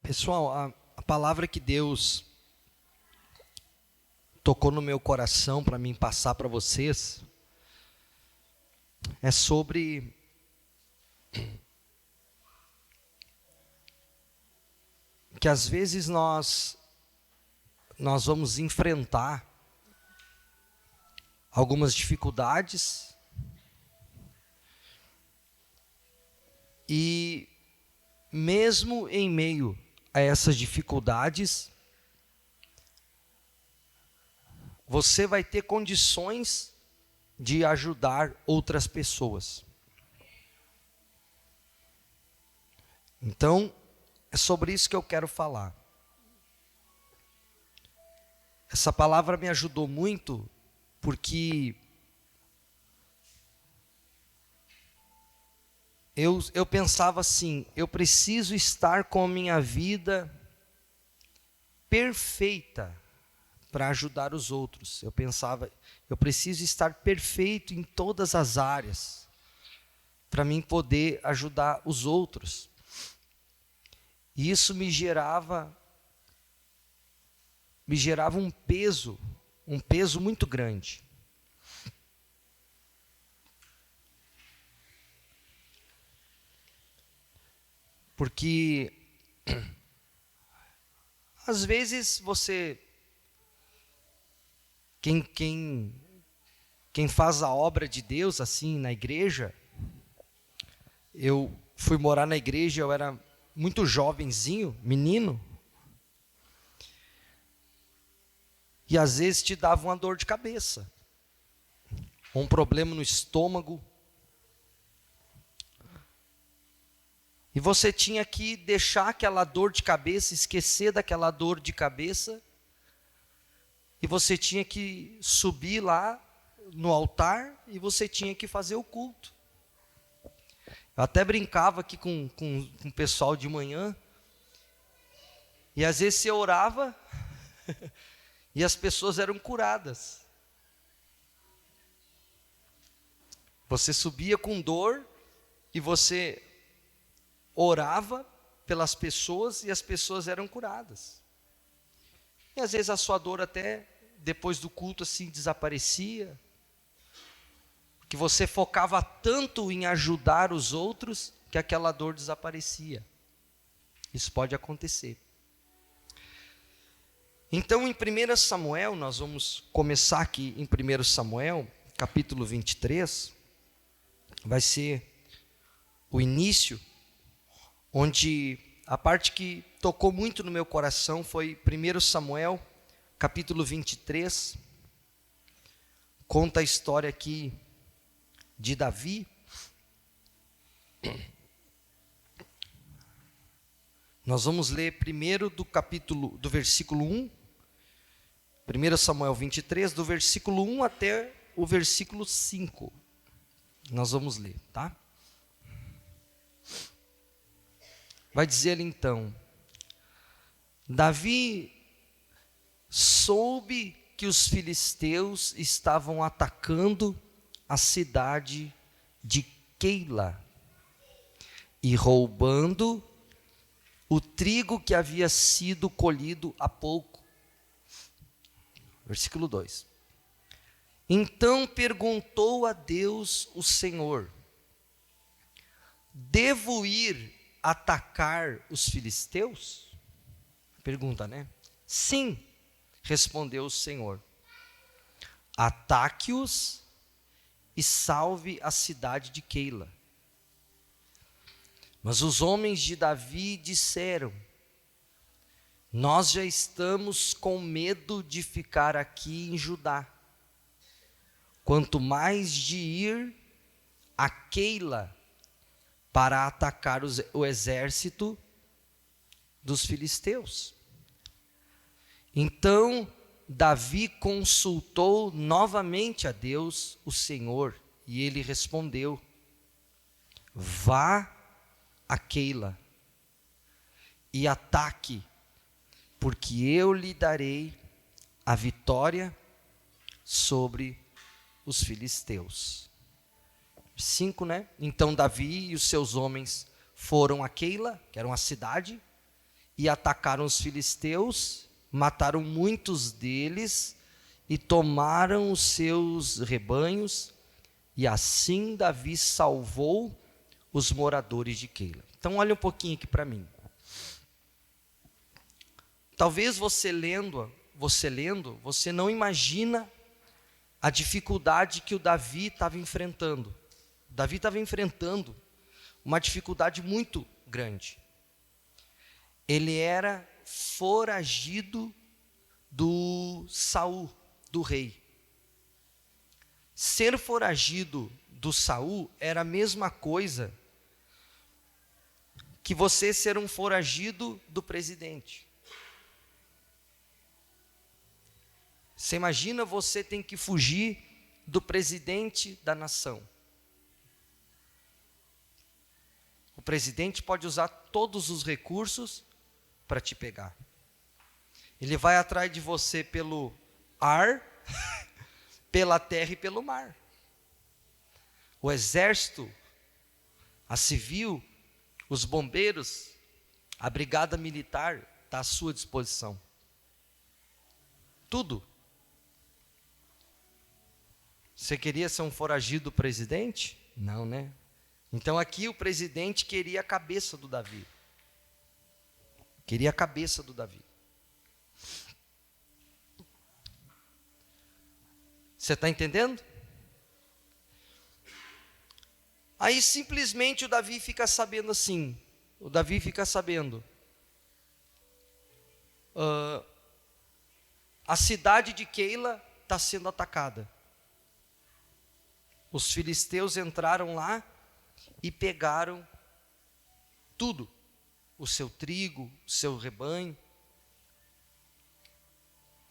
Pessoal, a palavra que Deus tocou no meu coração para mim passar para vocês é sobre que às vezes nós vamos enfrentar algumas dificuldades e mesmo em meio a essas dificuldades, você vai ter condições de ajudar outras pessoas. Então, é sobre isso que eu quero falar. Essa palavra me ajudou muito, porque eu pensava assim, eu preciso estar com a minha vida perfeita para ajudar os outros. Eu pensava, eu preciso estar perfeito em todas as áreas para mim poder ajudar os outros. E isso me gerava um peso muito grande. Porque às vezes quem faz a obra de Deus assim na igreja, eu fui morar na igreja, eu era muito jovenzinho, menino, e às vezes te dava uma dor de cabeça, um problema no estômago, e você tinha que deixar aquela dor de cabeça, esquecer daquela dor de cabeça, e você tinha que subir lá no altar e você tinha que fazer o culto. Eu até brincava aqui com o pessoal de manhã, e às vezes você orava e as pessoas eram curadas. Você subia com dor e você orava pelas pessoas e as pessoas eram curadas. E às vezes a sua dor até depois do culto assim desaparecia, porque você focava tanto em ajudar os outros que aquela dor desaparecia. Isso pode acontecer. Então em 1 Samuel, nós vamos começar aqui em 1 Samuel, capítulo 23, vai ser o início, onde a parte que tocou muito no meu coração foi 1 Samuel, capítulo 23, conta a história aqui de Davi. Nós vamos ler primeiro do versículo 1, 1 Samuel 23, do versículo 1 até o versículo 5. Nós vamos ler, tá? Vai dizer ali então: Davi soube que os filisteus estavam atacando a cidade de Keila e roubando o trigo que havia sido colhido há pouco. Versículo 2. Então perguntou a Deus o Senhor: devo ir atacar os filisteus? Pergunta, né? Sim, respondeu o Senhor. Ataque-os e salve a cidade de Keila. Mas os homens de Davi disseram: nós já estamos com medo de ficar aqui em Judá, quanto mais de ir a Keila para atacar o exército dos filisteus. Então Davi consultou novamente a Deus, o Senhor, e ele respondeu: vá a Keila e ataque, porque eu lhe darei a vitória sobre os filisteus. 5, né? Então Davi e os seus homens foram a Keila, que era uma cidade, e atacaram os filisteus, mataram muitos deles e tomaram os seus rebanhos, e assim Davi salvou os moradores de Keila. Então olha um pouquinho aqui para mim. Talvez você lendo, você não imagina a dificuldade que o Davi estava enfrentando. Davi estava enfrentando uma dificuldade muito grande. Ele era foragido do Saul, do rei. Ser foragido do Saul era a mesma coisa que você ser um foragido do presidente. Você imagina, você tem que fugir do presidente da nação. O presidente pode usar todos os recursos para te pegar. Ele vai atrás de você pelo ar, pela terra e pelo mar. O exército, a civil, os bombeiros, a brigada militar está à sua disposição. Tudo. Você queria ser um foragido do presidente? Não, né? Então aqui o presidente queria a cabeça do Davi. Queria a cabeça do Davi. Você está entendendo? Aí simplesmente o Davi fica sabendo assim. O Davi fica sabendo. A cidade de Keila está sendo atacada. Os filisteus entraram lá e pegaram tudo. O seu trigo, o seu rebanho.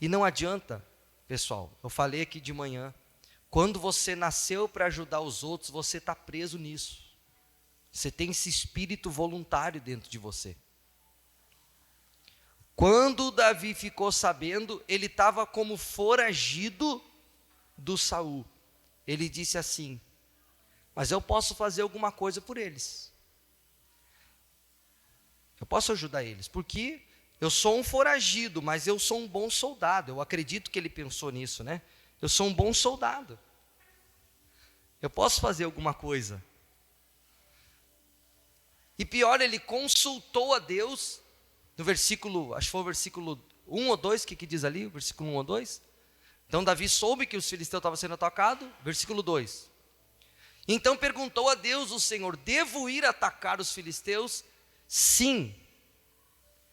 E não adianta, pessoal, eu falei aqui de manhã, quando você nasceu para ajudar os outros, você está preso nisso. Você tem esse espírito voluntário dentro de você. Quando Davi ficou sabendo, ele estava como foragido do Saul. Ele disse assim: mas eu posso fazer alguma coisa por eles. Eu posso ajudar eles, porque eu sou um foragido, mas eu sou um bom soldado. Eu acredito que ele pensou nisso, né? Eu sou um bom soldado. Eu posso fazer alguma coisa. E pior, ele consultou a Deus, no versículo, acho que foi o versículo 1 ou 2, que diz ali, o versículo 1 ou 2. Então Davi soube que os filisteus estavam sendo atacados, versículo 2. Então perguntou a Deus o Senhor: devo ir atacar os filisteus? Sim.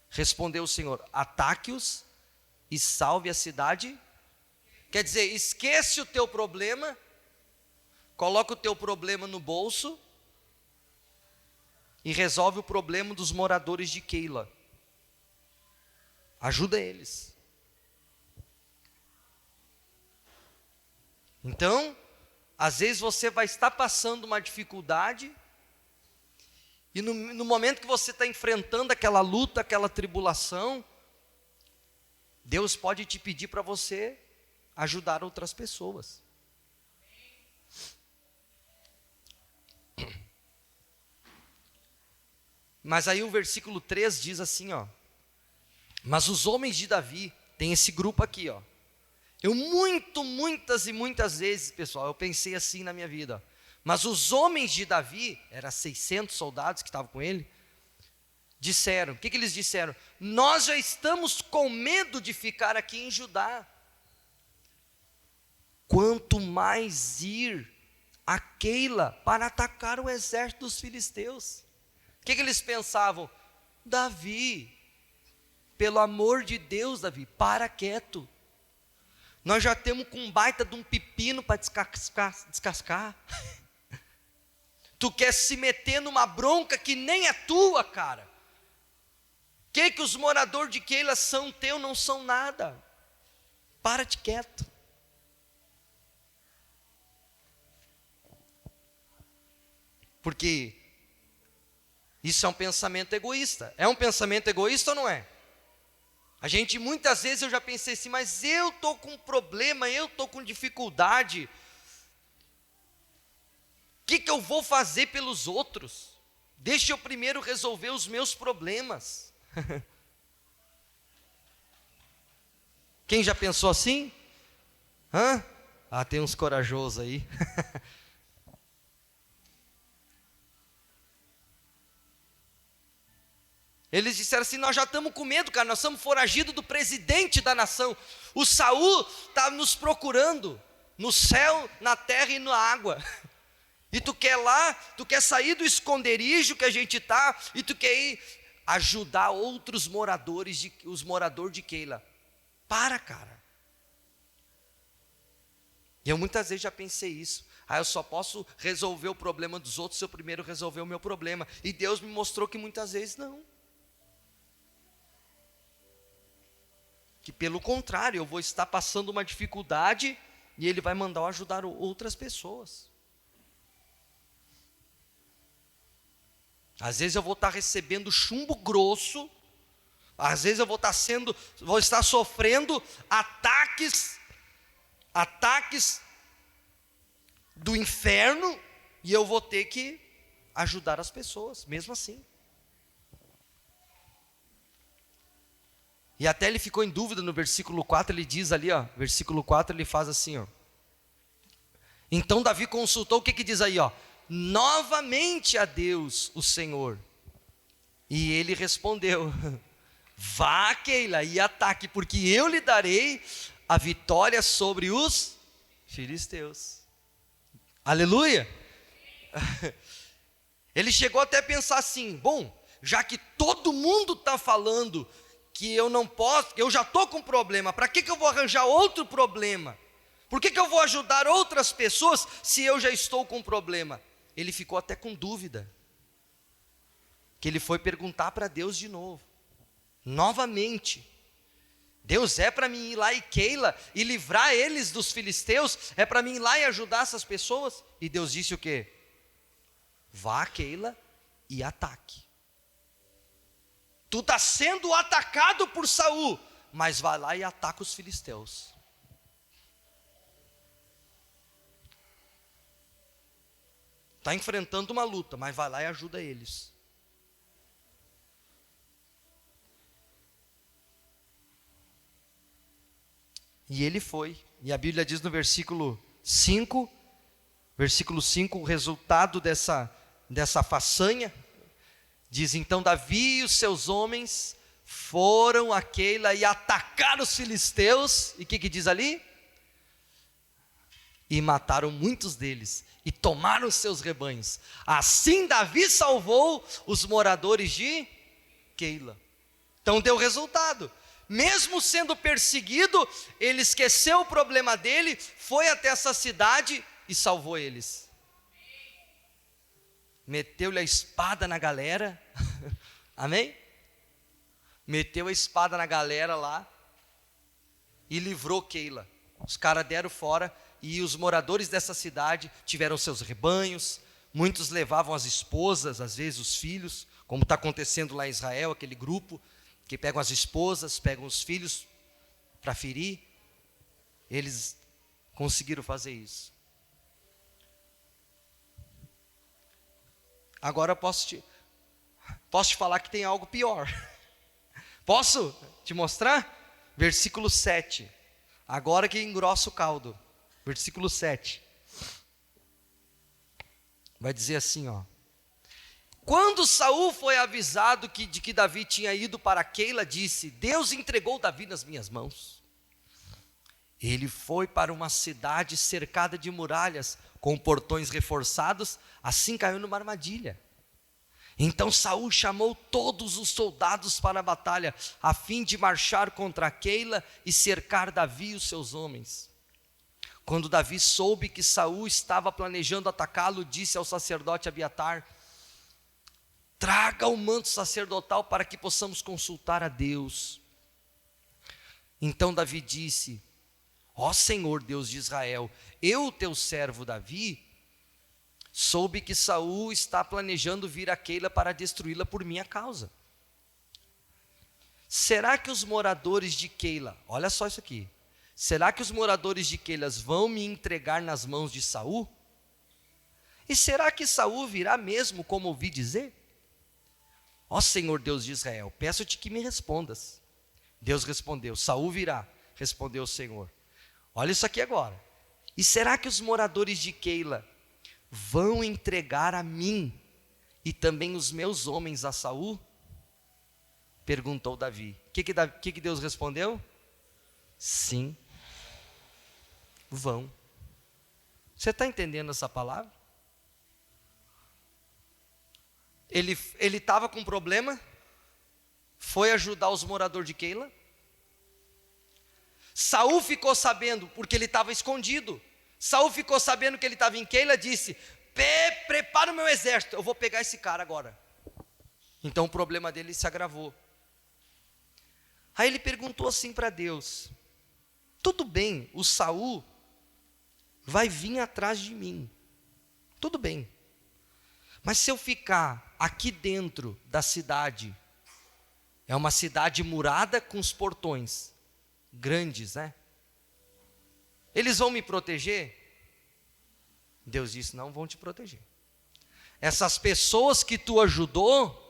Respondeu o Senhor: ataque-os e salve a cidade. Quer dizer, esquece o teu problema, coloca o teu problema no bolso e resolve o problema dos moradores de Keila. Ajuda eles. Então, às vezes você vai estar passando uma dificuldade, e no momento que você está enfrentando aquela luta, aquela tribulação, Deus pode te pedir para você ajudar outras pessoas. Mas aí o versículo 3 diz assim, ó: mas os homens de Davi, tem esse grupo aqui, ó. Muitas e muitas vezes, pessoal, eu pensei assim na minha vida. Mas os homens de Davi, eram 600 soldados que estavam com ele, disseram, o que eles disseram? Nós já estamos com medo de ficar aqui em Judá. Quanto mais ir a Keila para atacar o exército dos filisteus. O que eles pensavam? Davi, pelo amor de Deus, Davi, para quieto. Nós já temos com um baita de um pepino para descascar. Tu quer se meter numa bronca que nem é tua, cara. Que os moradores de Keila são teu? Não são nada. Para-te quieto. Porque isso é um pensamento egoísta. É um pensamento egoísta ou não é? A gente, muitas vezes eu já pensei assim, mas eu estou com problema, eu estou com dificuldade. O que eu vou fazer pelos outros? Deixa eu primeiro resolver os meus problemas. Quem já pensou assim? Hã? Ah, tem uns corajosos aí. Eles disseram assim: nós já estamos com medo, cara, nós somos foragidos do presidente da nação. O Saul está nos procurando no céu, na terra e na água. E tu quer sair do esconderijo que a gente está, e tu quer ir ajudar outros moradores, os moradores de Keila. Para, cara. E eu muitas vezes já pensei isso. Eu só posso resolver o problema dos outros se eu primeiro resolver o meu problema. E Deus me mostrou que muitas vezes não. Que pelo contrário, eu vou estar passando uma dificuldade e Ele vai mandar eu ajudar outras pessoas. Às vezes eu vou estar recebendo chumbo grosso, às vezes eu vou estar sofrendo ataques do inferno, e eu vou ter que ajudar as pessoas, mesmo assim. E até ele ficou em dúvida no versículo 4, ele diz ali, versículo 4, ele faz assim, Então Davi consultou, o que diz aí, novamente a Deus, o Senhor. E ele respondeu: vá, Keila, e ataque, porque eu lhe darei a vitória sobre os filisteus. Aleluia! Ele chegou até a pensar assim: bom, já que todo mundo está falando que eu não posso, eu já estou com problema, para que eu vou arranjar outro problema? Por que eu vou ajudar outras pessoas se eu já estou com problema? Ele ficou até com dúvida, que ele foi perguntar para Deus de novo, novamente. Deus, é para mim ir lá e Keila e livrar eles dos filisteus? É para mim ir lá e ajudar essas pessoas? E Deus disse o quê? Vá, Keila, e ataque. Tu está sendo atacado por Saul, mas vai lá e ataca os filisteus. Está enfrentando uma luta, mas vai lá e ajuda eles. E ele foi. E a Bíblia diz no versículo 5, o resultado dessa façanha, diz: então Davi e os seus homens foram a Keila e atacaram os filisteus. E o que diz ali? E mataram muitos deles, e tomaram os seus rebanhos. Assim Davi salvou os moradores de Keila. Então deu resultado. Mesmo sendo perseguido, ele esqueceu o problema dele, foi até essa cidade e salvou eles. Meteu-lhe a espada na galera, amém? Meteu a espada na galera lá e livrou Keila. Os caras deram fora, e os moradores dessa cidade tiveram seus rebanhos. Muitos levavam as esposas, às vezes os filhos, como está acontecendo lá em Israel, aquele grupo que pegam as esposas, pegam os filhos para ferir. Eles conseguiram fazer isso. Agora posso te falar que tem algo pior. Posso te mostrar? Versículo 7. Agora que engrossa o caldo. Versículo 7. Vai dizer assim, quando Saul foi avisado de que Davi tinha ido para Keila, disse: Deus entregou Davi nas minhas mãos. Ele foi para uma cidade cercada de muralhas, com portões reforçados, assim caiu numa armadilha. Então Saul chamou todos os soldados para a batalha, a fim de marchar contra Keila e cercar Davi e os seus homens. Quando Davi soube que Saul estava planejando atacá-lo, disse ao sacerdote Abiatar: traga o manto sacerdotal para que possamos consultar a Deus. Então Davi disse: ó Senhor Deus de Israel, eu, teu servo Davi, soube que Saul está planejando vir a Keila para destruí-la por minha causa. Será que os moradores de Keila, olha só isso aqui, será que os moradores de Keila vão me entregar nas mãos de Saul? E será que Saul virá mesmo, como ouvi dizer? Ó Senhor Deus de Israel, peço-te que me respondas. Deus respondeu: Saul virá, respondeu o Senhor. Olha isso aqui agora. E será que os moradores de Keila vão entregar a mim e também os meus homens a Saul? Perguntou Davi. O que Deus respondeu? Sim, vão. Você está entendendo essa palavra? Ele estava com problema, foi ajudar os moradores de Keila. Saul ficou sabendo, porque ele estava escondido. Saul ficou sabendo que ele estava em Keila, disse: prepara o meu exército, eu vou pegar esse cara agora. Então o problema dele se agravou. Aí ele perguntou assim para Deus: tudo bem, o Saul vai vir atrás de mim, tudo bem, mas se eu ficar aqui dentro da cidade, é uma cidade murada com os portões grandes, né? Eles vão me proteger? Deus disse: não vão te proteger. Essas pessoas que tu ajudou,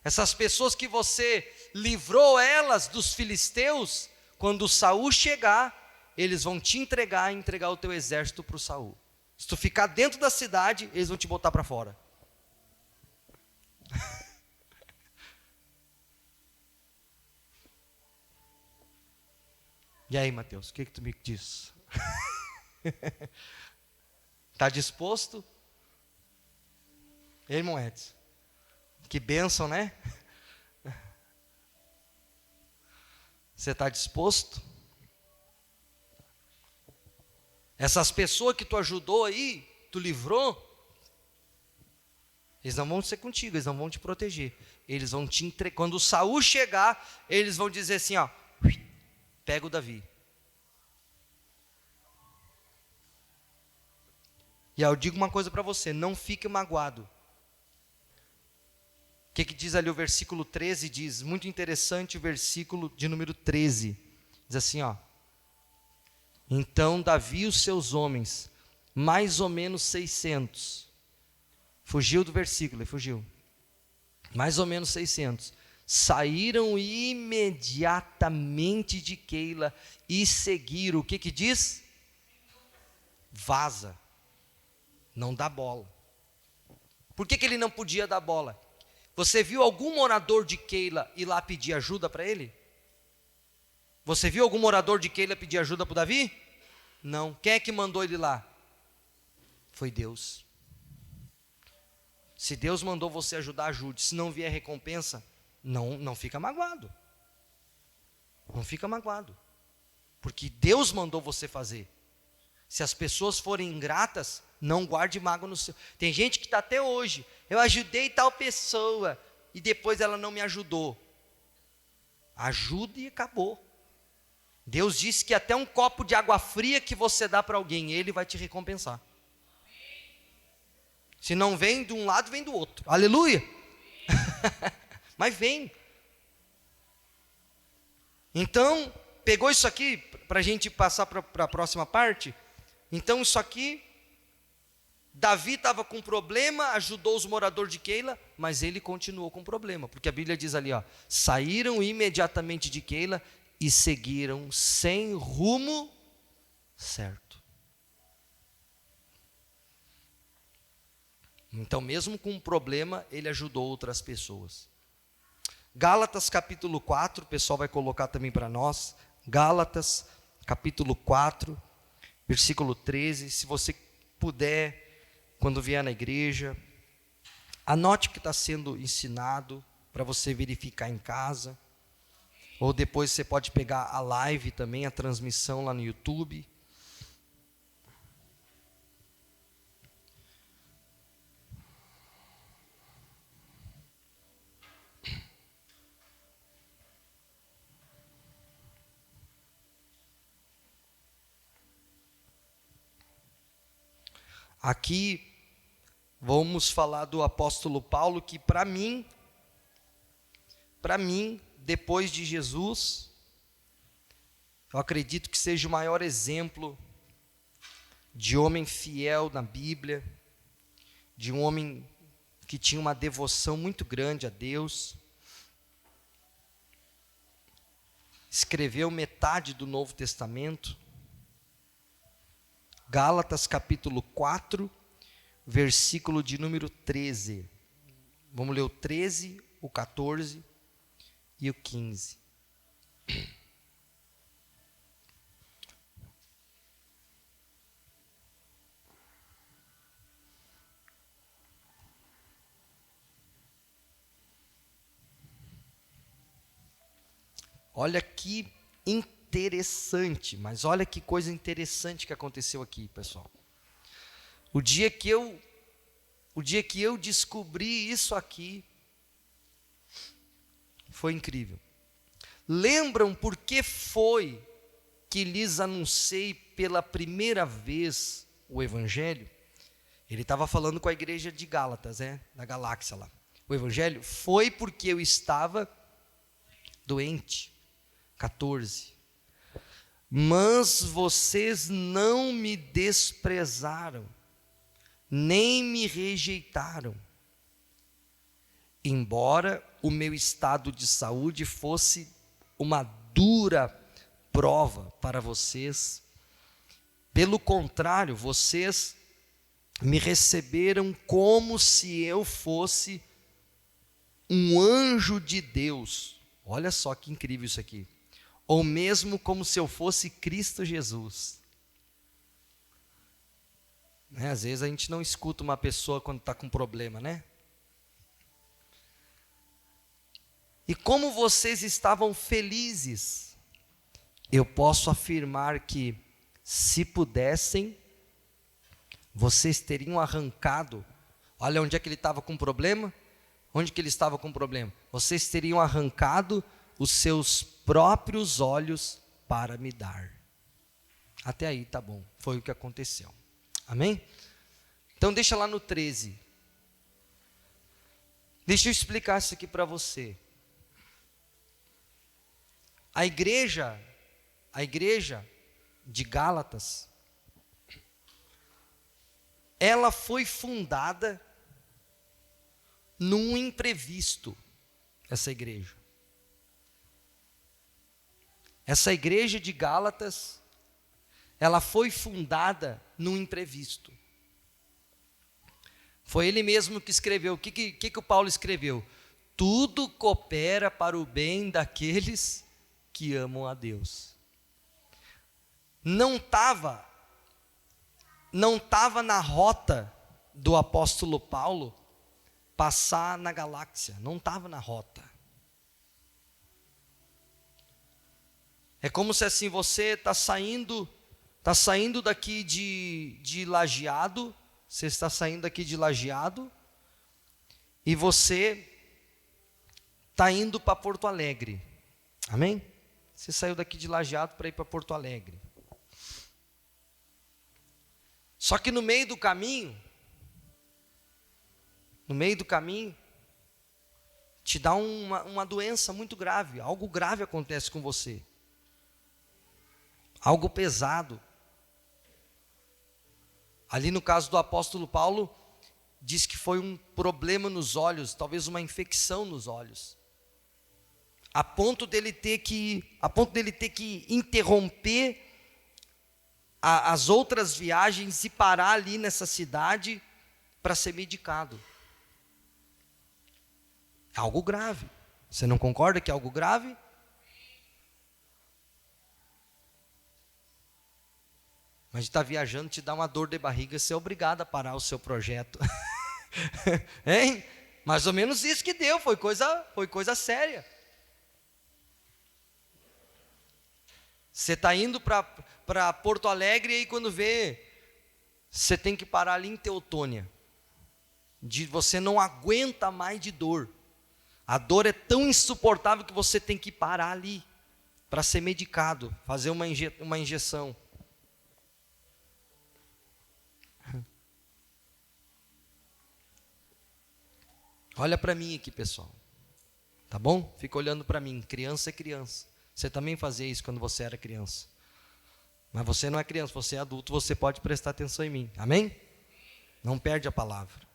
essas pessoas que você livrou elas dos filisteus, quando Saul chegar, eles vão te entregar e entregar o teu exército para o Saul. Se tu ficar dentro da cidade, eles vão te botar para fora. E aí, Mateus, o que tu me diz? Está disposto? Ei, irmão Edson, que bênção, né? Você está disposto? Essas pessoas que tu ajudou aí, tu livrou, eles não vão ser contigo, eles não vão te proteger. Eles vão te entregar. Quando o Saul chegar, eles vão dizer assim, ó, pega o Davi. E aí eu digo uma coisa para você, não fique magoado. O que diz ali o versículo 13? Diz, muito interessante o versículo de número 13. Diz assim, ó. Então Davi e os seus homens, mais ou menos 600. Fugiu do versículo, ele fugiu. Mais ou menos 600. Saíram imediatamente de Keila e seguiram. O que diz? Vaza. Não dá bola. Por que ele não podia dar bola? Você viu algum morador de Keila ir lá pedir ajuda para ele? Você viu algum morador de Keila pedir ajuda para o Davi? Não. Quem é que mandou ele lá? Foi Deus. Se Deus mandou você ajudar, ajude. Se não vier recompensa, não fica magoado. Não fica magoado. Porque Deus mandou você fazer. Se as pessoas forem ingratas, não guarde mágoa no seu. Tem gente que está até hoje, eu ajudei tal pessoa, e depois ela não me ajudou. Ajude e acabou. Deus disse que até um copo de água fria que você dá para alguém, Ele vai te recompensar. Se não vem de um lado, vem do outro. Aleluia! Mas vem. Então, pegou isso aqui, para a gente passar para a próxima parte. Então isso aqui, Davi estava com problema, ajudou os moradores de Keila, mas ele continuou com problema, porque a Bíblia diz ali, ó, saíram imediatamente de Keila e seguiram sem rumo certo. Então mesmo com um problema, ele ajudou outras pessoas. Gálatas capítulo 4, o pessoal vai colocar também para nós, Gálatas capítulo 4, versículo 13, se você puder, quando vier na igreja, anote o que está sendo ensinado, para você verificar em casa, ou depois você pode pegar a live também, a transmissão lá no YouTube. Aqui vamos falar do apóstolo Paulo, que para mim, depois de Jesus, eu acredito que seja o maior exemplo de homem fiel na Bíblia, de um homem que tinha uma devoção muito grande a Deus. escreveu metade do Novo Testamento. Gálatas capítulo 4, versículo de número 13. Vamos ler o 13, o 14 e o 15. Olha que interessante, mas olha que coisa interessante que aconteceu aqui, pessoal. O dia que eu descobri isso aqui, foi incrível. Lembram por que foi que lhes anunciei pela primeira vez o Evangelho? Ele estava falando com a igreja de Gálatas, da galáxia lá. O Evangelho foi porque eu estava doente. 14. Mas vocês não me desprezaram, nem me rejeitaram, embora o meu estado de saúde fosse uma dura prova para vocês. Pelo contrário, vocês me receberam como se eu fosse um anjo de Deus. Olha só que incrível isso aqui. Ou mesmo como se eu fosse Cristo Jesus. Às vezes a gente não escuta uma pessoa quando está com problema, né? E como vocês estavam felizes, eu posso afirmar que, se pudessem, vocês teriam arrancado. Olha onde é que ele estava com problema. Onde que ele estava com problema? Vocês teriam arrancado os seus próprios olhos para me dar. Até aí tá bom, foi o que aconteceu. Amém? Então deixa lá no 13. Deixa eu explicar isso aqui para você. A igreja de Gálatas, ela foi fundada num imprevisto, essa igreja. Essa igreja de Gálatas, ela foi fundada num imprevisto. Foi ele mesmo que escreveu. O que o Paulo escreveu? Tudo coopera para o bem daqueles que amam a Deus. Não estava na rota do apóstolo Paulo passar na galáxia. Não estava na rota. É como se assim, você está saindo daqui de Lajeado, você está saindo daqui de Lajeado, e você está indo para Porto Alegre, amém? Você saiu daqui de Lajeado para ir para Porto Alegre. Só que no meio do caminho, te dá uma doença muito grave, algo grave acontece com você. Algo pesado. Ali no caso do apóstolo Paulo, diz que foi um problema nos olhos, talvez uma infecção nos olhos. A ponto dele ter que interromper as outras viagens e parar ali nessa cidade para ser medicado. É algo grave. Você não concorda que é algo grave? Mas de estar viajando te dá uma dor de barriga, você é obrigado a parar o seu projeto. Hein? Mais ou menos isso que deu, foi coisa séria. Você está indo para Porto Alegre e aí quando vê, você tem que parar ali em Teutônia. Você não aguenta mais de dor. A dor é tão insuportável que você tem que parar ali para ser medicado, fazer uma injeção. Olha para mim aqui, pessoal. Tá bom? Fica olhando para mim. Criança é criança. Você também fazia isso quando você era criança. Mas você não é criança, você é adulto, você pode prestar atenção em mim. Amém? Não perde a palavra.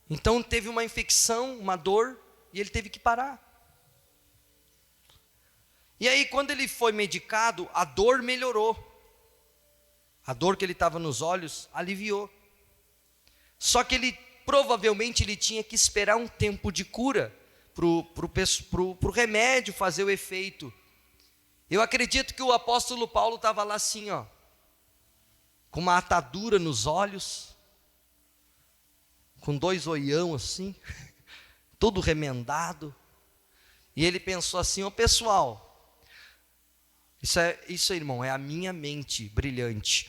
Então teve uma infecção, uma dor, e ele teve que parar. E aí quando ele foi medicado, a dor melhorou. A dor que ele estava nos olhos aliviou. Só que provavelmente ele tinha que esperar um tempo de cura pro remédio fazer o efeito. Eu acredito que o apóstolo Paulo estava lá assim, ó, com uma atadura nos olhos, com 2 olhão assim, todo remendado. E ele pensou assim: ó pessoal, isso aí, irmão, é a minha mente brilhante.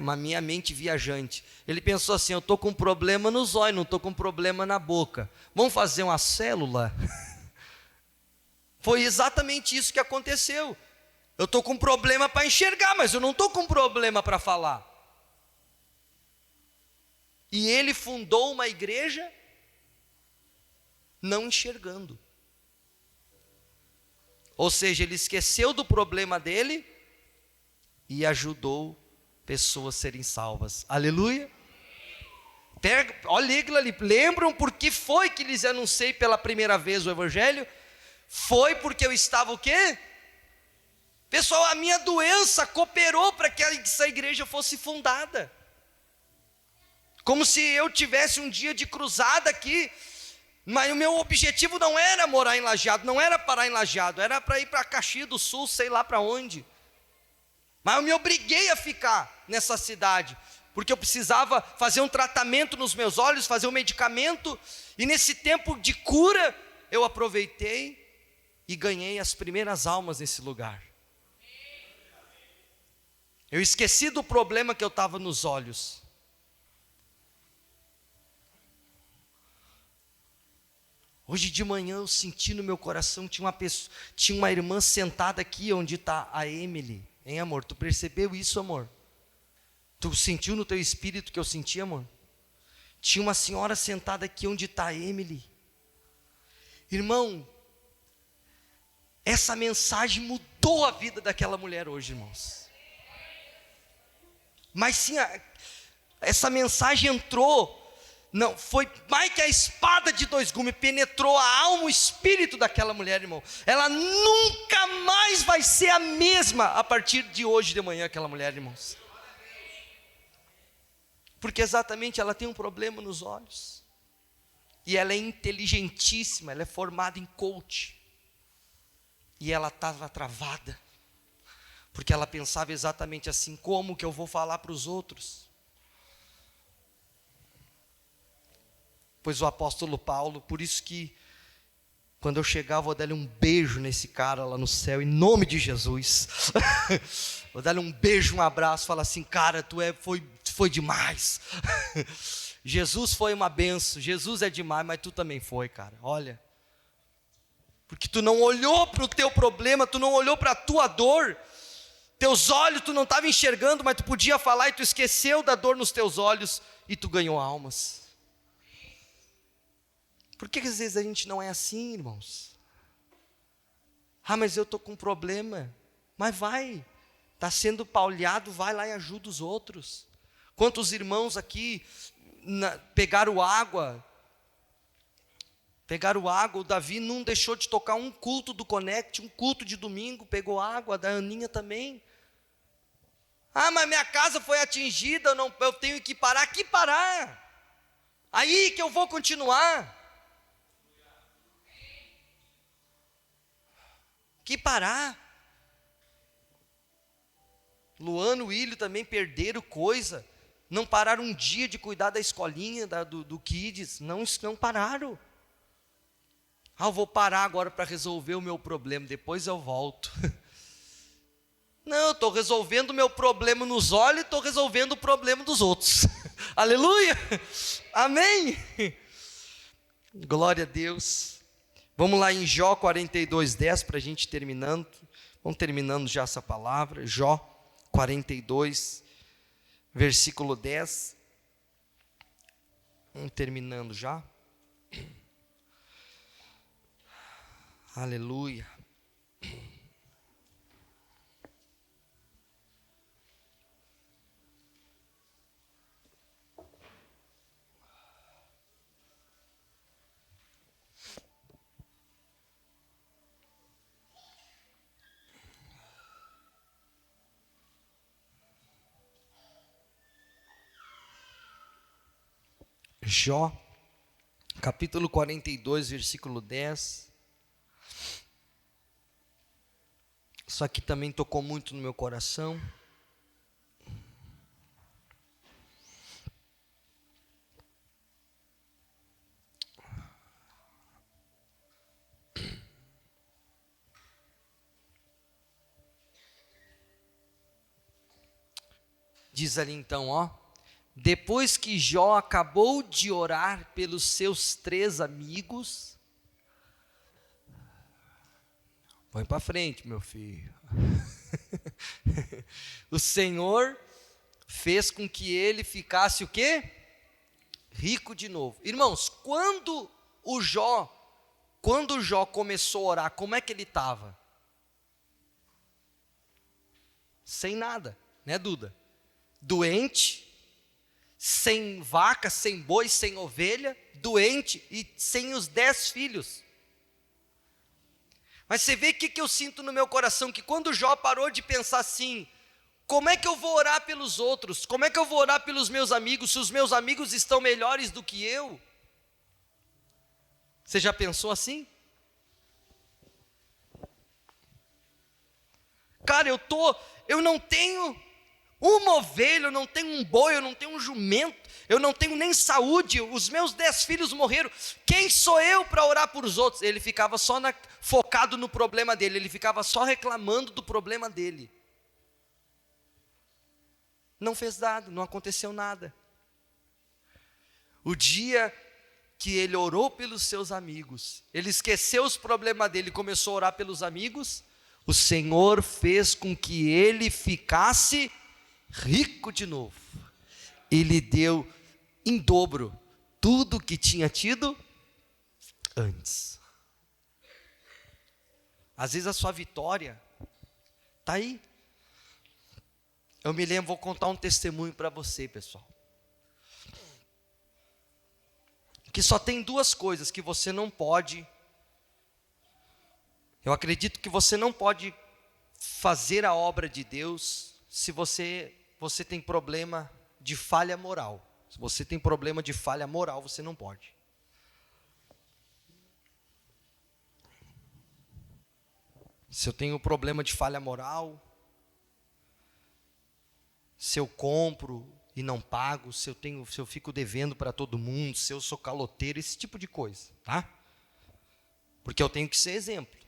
Uma minha mente viajante. Ele pensou assim: eu estou com problema nos olhos, não estou com problema na boca. Vamos fazer uma célula? Foi exatamente isso que aconteceu. Eu estou com problema para enxergar, mas eu não estou com problema para falar. E ele fundou uma igreja não enxergando. Ou seja, ele esqueceu do problema dele e ajudou pessoas a serem salvas. Aleluia. Olha ali, lembram por que foi que lhes anunciei pela primeira vez o evangelho? Foi porque eu estava o quê? Pessoal, a minha doença cooperou para que essa igreja fosse fundada. Como se eu tivesse um dia de cruzada aqui, mas o meu objetivo não era morar em Lajeado, não era parar em Lajeado, era para ir para Caxias do Sul, sei lá para onde. Mas eu me obriguei a ficar nessa cidade, porque eu precisava fazer um tratamento nos meus olhos, fazer um medicamento, e nesse tempo de cura, eu aproveitei e ganhei as primeiras almas nesse lugar. Eu esqueci do problema que eu estava nos olhos. Hoje de manhã eu senti no meu coração, tinha uma irmã sentada aqui onde está a Emily. Hein, amor? Tu percebeu isso, amor? Tu sentiu no teu espírito que eu senti, amor? Tinha uma senhora sentada aqui onde está a Emily. Irmão, essa mensagem mudou a vida daquela mulher hoje, irmãos. Mas sim, essa mensagem entrou, não, foi mais que a espada de 2 gumes, penetrou a alma, o espírito daquela mulher, irmão. Ela nunca mais vai ser a mesma a partir de hoje de manhã, aquela mulher, irmãos. Porque exatamente ela tem um problema nos olhos. E ela é inteligentíssima, ela é formada em coach. E ela estava travada. Porque ela pensava exatamente assim: como que eu vou falar para os outros? Pois o apóstolo Paulo, por isso que quando eu chegar eu vou dar-lhe um beijo nesse cara lá no céu, em nome de Jesus. Vou dar-lhe um beijo, um abraço, falar assim: cara, foi demais. Jesus foi uma benção, Jesus é demais, mas tu também foi, cara, olha. Porque tu não olhou para o teu problema, tu não olhou para a tua dor. Teus olhos tu não estava enxergando, mas tu podia falar e tu esqueceu da dor nos teus olhos e tu ganhou almas. Por que às vezes a gente não é assim, irmãos? Mas eu estou com um problema. Mas vai, está sendo pauleado, vai lá e ajuda os outros. Quantos irmãos aqui pegaram água, o Davi não deixou de tocar um culto do Connect, um culto de domingo, pegou água, da Aninha também. Mas minha casa foi atingida, eu tenho que parar. Que parar? Aí que eu vou continuar. Que parar? Luano e William também perderam coisa, não pararam um dia de cuidar da escolinha, do Kids, não pararam. Eu vou parar agora para resolver o meu problema, depois eu volto. Não, eu estou resolvendo o meu problema nos olhos e estou resolvendo o problema dos outros. Aleluia, amém, glória a Deus. Vamos lá em Jó 42:10 para a gente terminando. Vamos terminando já essa palavra. Jó 42, versículo 10. Vamos terminando já. Aleluia. Jó, capítulo 42, versículo 10. Isso aqui também tocou muito no meu coração. Diz ali então, ó. Depois que Jó acabou de orar pelos seus 3 amigos. Põe para frente, meu filho. O Senhor fez com que ele ficasse o quê? Rico de novo. Irmãos, quando Jó começou a orar, como é que ele estava? Sem nada, né, Duda? Doente, sem vaca, sem boi, sem ovelha, doente e sem os 10 filhos. Mas você vê o que eu sinto no meu coração, que quando Jó parou de pensar assim, como é que eu vou orar pelos outros? Como é que eu vou orar pelos meus amigos, se os meus amigos estão melhores do que eu? Você já pensou assim? Cara, eu não tenho uma ovelha, eu não tenho um boi, eu não tenho um jumento, eu não tenho nem saúde, os meus 10 filhos morreram, quem sou eu para orar por os outros? Ele ficava só focado no problema dele, ele ficava só reclamando do problema dele. Não fez nada, não aconteceu nada. O dia que ele orou pelos seus amigos, ele esqueceu os problemas dele e começou a orar pelos amigos, o Senhor fez com que ele ficasse rico de novo. Ele deu em dobro tudo que tinha tido antes. Às vezes a sua vitória está aí. Eu me lembro, vou contar um testemunho para você, pessoal. Que só tem 2 coisas que você não pode. Eu acredito que você não pode fazer a obra de Deus se você tem problema de falha moral. Se você tem problema de falha moral, você não pode. Se eu tenho problema de falha moral, se eu compro e não pago, se eu fico devendo para todo mundo, se eu sou caloteiro, esse tipo de coisa, tá? Porque eu tenho que ser exemplo.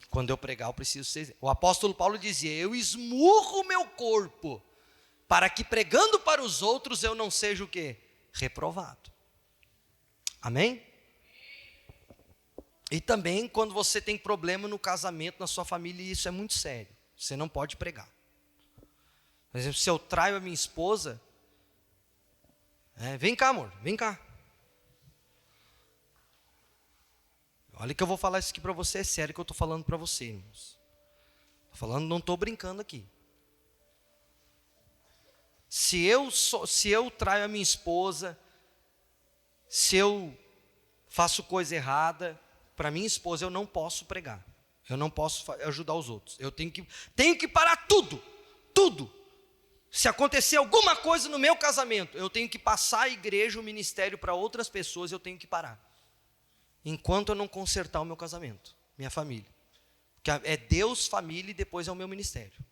Quando eu pregar, eu preciso ser exemplo. O apóstolo Paulo dizia: eu esmurro o meu corpo, para que pregando para os outros eu não seja o quê? Reprovado. Amém? E também quando você tem problema no casamento, na sua família, isso é muito sério. Você não pode pregar. Por exemplo, se eu traio a minha esposa, vem cá, amor, vem cá. Olha que eu vou falar isso aqui para você, é sério que eu estou falando para você, irmãos. Estou falando, não estou brincando aqui. Se eu traio a minha esposa, se eu faço coisa errada, para minha esposa eu não posso pregar. Eu não posso ajudar os outros. Eu tenho que parar tudo. Se acontecer alguma coisa no meu casamento, eu tenho que passar a igreja, o ministério para outras pessoas, eu tenho que parar. Enquanto eu não consertar o meu casamento, minha família. Porque é Deus, família e depois é o meu ministério.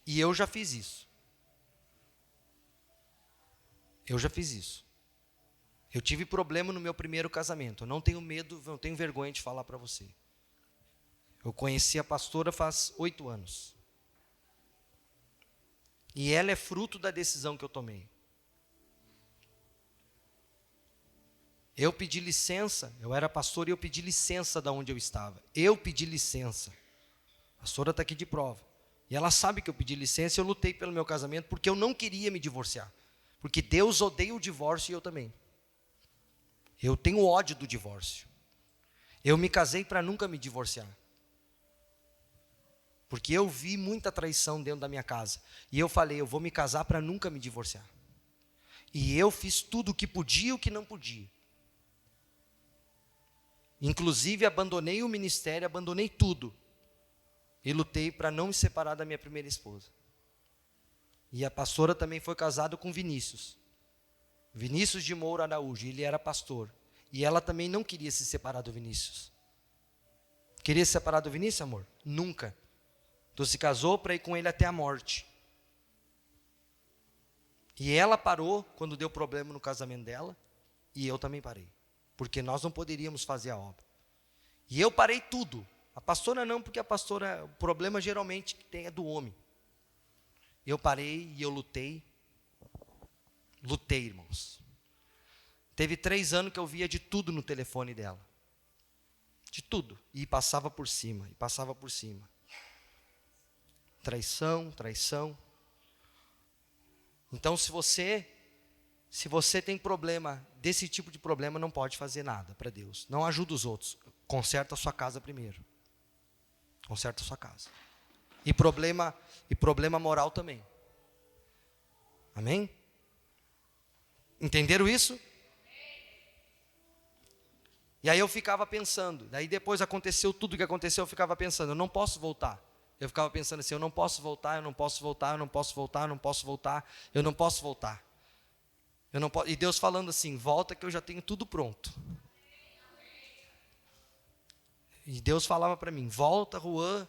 E eu já fiz isso. Eu tive problema no meu primeiro casamento. Eu não tenho medo, não tenho vergonha de falar para você. Eu conheci a pastora faz 8 anos. E ela é fruto da decisão que eu tomei. Eu pedi licença, eu era pastor e eu pedi licença da onde eu estava. Eu pedi licença. A pastora está aqui de prova. E ela sabe que eu pedi licença e eu lutei pelo meu casamento porque eu não queria me divorciar. Porque Deus odeia o divórcio e eu também. Eu tenho ódio do divórcio. Eu me casei para nunca me divorciar. Porque eu vi muita traição dentro da minha casa. E eu falei, eu vou me casar para nunca me divorciar. E eu fiz tudo o que podia e o que não podia. Inclusive abandonei o ministério, abandonei tudo. E lutei para não me separar da minha primeira esposa. E a pastora também foi casada com Vinícius. Vinícius de Moura Araújo, ele era pastor. E ela também não queria se separar do Vinícius. Queria se separar do Vinícius, amor? Nunca. Tu se casou para ir com ele até a morte. E ela parou quando deu problema no casamento dela. E eu também parei. Porque nós não poderíamos fazer a obra. E eu parei tudo. A pastora não, porque a pastora, o problema geralmente que tem é do homem. Eu parei e eu lutei. Lutei, irmãos. Teve 3 anos que eu via de tudo no telefone dela. De tudo. E passava por cima, e passava por cima. Traição, traição. Então, se você tem problema, desse tipo de problema, não pode fazer nada para Deus. Não ajuda os outros. Conserta a sua casa primeiro. Conserta a sua casa. E problema moral também. Amém? Entenderam isso? E aí eu ficava pensando, daí depois aconteceu tudo o que aconteceu, eu ficava pensando, eu não posso voltar. Eu ficava pensando assim, eu não posso voltar, eu não posso voltar, eu não posso voltar, eu não posso voltar, eu não posso voltar. Eu não posso. E Deus falando assim, volta que eu já tenho tudo pronto. E Deus falava para mim, volta, Juan,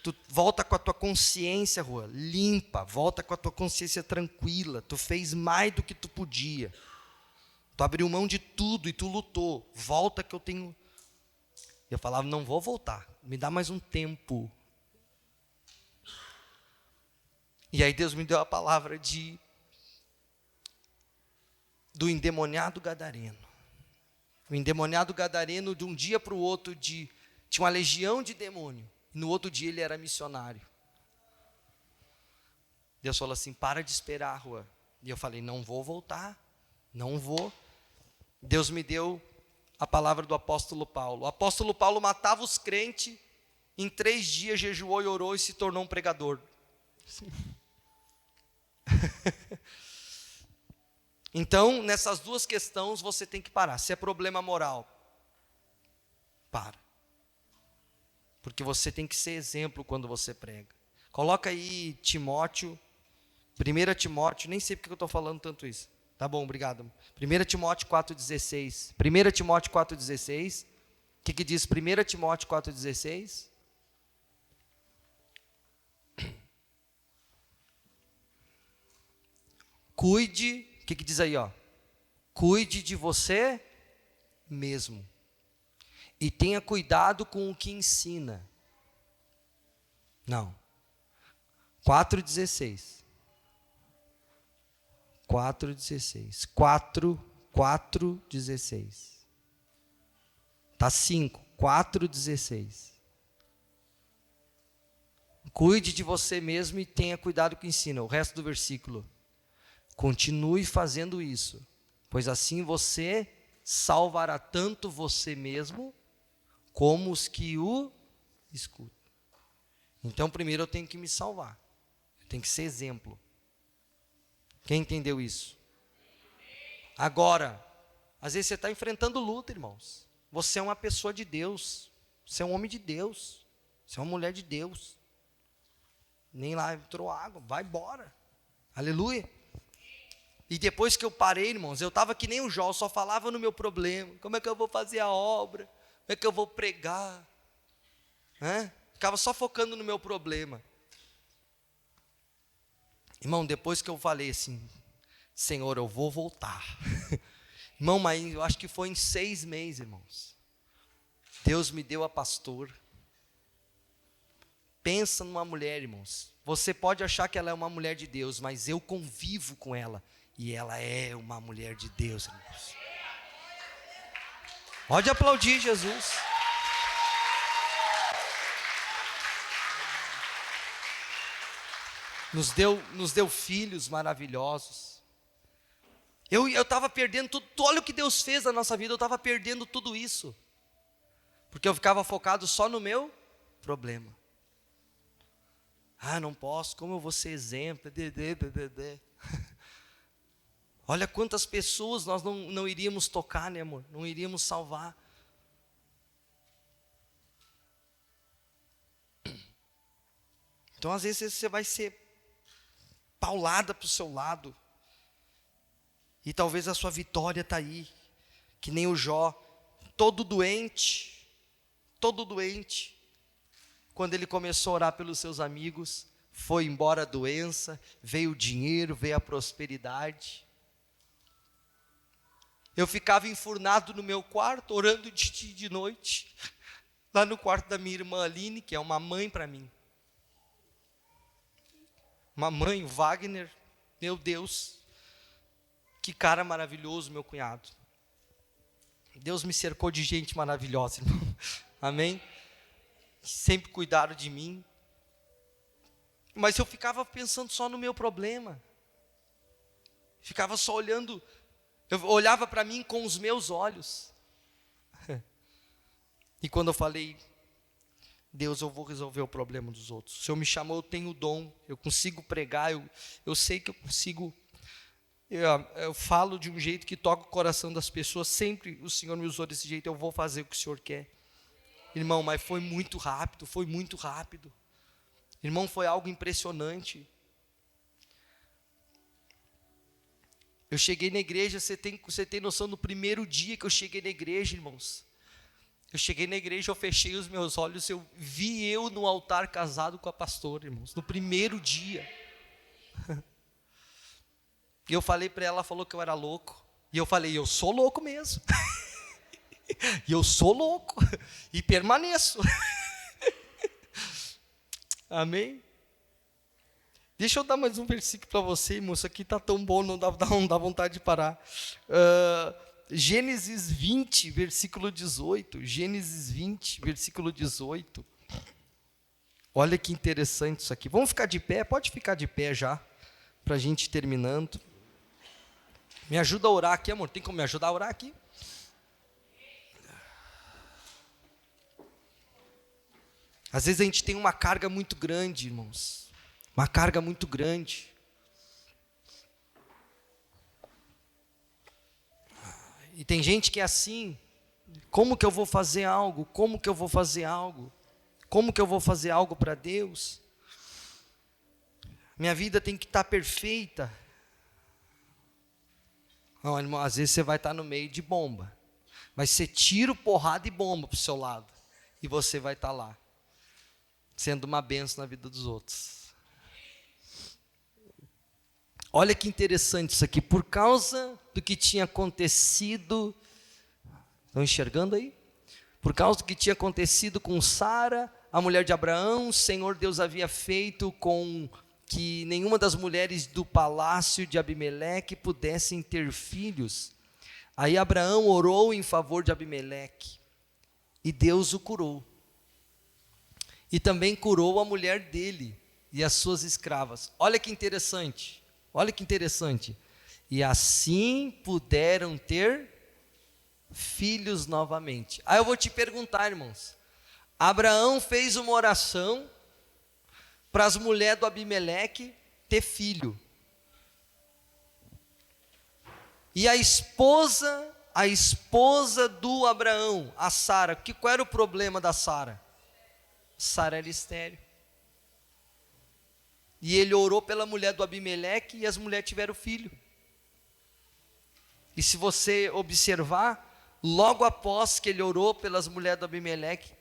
tu volta com a tua consciência, Juan, limpa, volta com a tua consciência tranquila, tu fez mais do que tu podia. Tu abriu mão de tudo e tu lutou. Volta que eu tenho. Eu falava, não vou voltar. Me dá mais um tempo. E aí Deus me deu a palavra do endemoniado gadareno. O endemoniado gadareno, de um dia para o outro, tinha uma legião de demônio. E no outro dia ele era missionário. Deus falou assim, para de esperar, Juan. E eu falei, não vou voltar. Não vou. Deus me deu a palavra do apóstolo Paulo. O apóstolo Paulo matava os crentes, em 3 dias jejuou e orou e se tornou um pregador. Então, nessas 2 questões você tem que parar. Se é problema moral, para. Porque você tem que ser exemplo quando você prega. Coloca aí Timóteo, 1 Timóteo, nem sei porque eu estou falando tanto isso. Tá bom, obrigado. 1 Timóteo 4,16. 1 Timóteo 4,16. O que diz 1 Timóteo 4,16? Cuide, o que diz aí, ó? Cuide de você mesmo. E tenha cuidado com o que ensina. Não. 4,16. 4,16. 4,16. Tá 5. 4,16. Cuide de você mesmo e tenha cuidado com o que ensina. O resto do versículo. Continue fazendo isso, pois assim você salvará tanto você mesmo, como os que o escutam. Então primeiro eu tenho que me salvar. Eu tenho que ser exemplo. Quem entendeu isso? Agora, às vezes você está enfrentando luta, irmãos. Você é uma pessoa de Deus. Você é um homem de Deus. Você é uma mulher de Deus. Nem lá entrou água, vai embora. Aleluia. E depois que eu parei, irmãos, eu estava que nem o Jó, só falava no meu problema. Como é que eu vou fazer a obra? Como é que eu vou pregar? Ficava só focando no meu problema. Irmão, depois que eu falei assim, Senhor, eu vou voltar. Irmão, mas eu acho que foi em 6 meses, irmãos. Deus me deu a pastora. Pensa numa mulher, irmãos. Você pode achar que ela é uma mulher de Deus, mas eu convivo com ela. E ela é uma mulher de Deus, irmãos. Pode aplaudir Jesus. Nos deu filhos maravilhosos. Eu estava perdendo tudo. Olha o que Deus fez na nossa vida. Eu estava perdendo tudo isso. Porque eu ficava focado só no meu problema. Não posso. Como eu vou ser exemplo? Olha quantas pessoas nós não iríamos tocar, né, amor? Não iríamos salvar. Então, às vezes, você vai ser paulada para o seu lado. E talvez a sua vitória está aí, que nem o Jó, todo doente, quando ele começou a orar pelos seus amigos, foi embora a doença, veio o dinheiro, veio a prosperidade. Eu ficava enfurnado no meu quarto, orando de dia e de noite, lá no quarto da minha irmã Aline, que é uma mãe para mim. Uma mãe, o Wagner, meu Deus, que cara maravilhoso, meu cunhado. Deus me cercou de gente maravilhosa, irmão. Amém? Sempre cuidaram de mim. Mas eu ficava pensando só no meu problema. Ficava só olhando, eu olhava para mim com os meus olhos. E quando eu falei, Deus, eu vou resolver o problema dos outros. O Senhor me chamou, eu tenho o dom, eu consigo pregar, eu sei que eu consigo. Eu falo de um jeito que toca o coração das pessoas. Sempre o Senhor me usou desse jeito, eu vou fazer o que o Senhor quer. Irmão, mas foi muito rápido. Irmão, foi algo impressionante. Eu cheguei na igreja, você tem noção, no primeiro dia que eu cheguei na igreja, irmãos. Eu cheguei na igreja, eu fechei os meus olhos, eu vi eu no altar casado com a pastora, irmãos, no primeiro dia. E eu falei para ela, falou que eu era louco. E eu falei, eu sou louco mesmo. E eu sou louco. E permaneço. Amém? Deixa eu dar mais um versículo para você, irmão. Isso aqui está tão bom, não dá vontade de parar. Gênesis 20, versículo 18. Gênesis 20, versículo 18. Olha que interessante isso aqui. Vamos ficar de pé? Pode ficar de pé já, para a gente ir terminando. Me ajuda a orar aqui, amor. Tem como me ajudar a orar aqui? Às vezes a gente tem uma carga muito grande, irmãos. Uma carga muito grande. E tem gente que é assim. Como que eu vou fazer algo? Como que eu vou fazer algo? Como que eu vou fazer algo para Deus? Minha vida tem que estar perfeita. Não, irmão, às vezes você vai estar no meio de bomba. Mas você tira porrada e bomba para o seu lado. E você vai estar lá. Sendo uma bênção na vida dos outros. Olha que interessante isso aqui. Por causa do que tinha acontecido. Estão enxergando aí? Por causa do que tinha acontecido com Sara, a mulher de Abraão, o Senhor Deus havia feito com que nenhuma das mulheres do palácio de Abimeleque pudessem ter filhos. Aí Abraão orou em favor de Abimeleque. E Deus o curou. E também curou a mulher dele e as suas escravas. Olha que interessante. Olha que interessante. E assim puderam ter filhos novamente. Aí eu vou te perguntar, irmãos. Abraão fez uma oração para as mulheres do Abimeleque ter filho. E a esposa do Abraão, a Sara, qual era o problema da Sara? Sara era estéril. E ele orou pela mulher do Abimeleque e as mulheres tiveram filho. E se você observar, logo após que ele orou pelas mulheres do Abimeleque,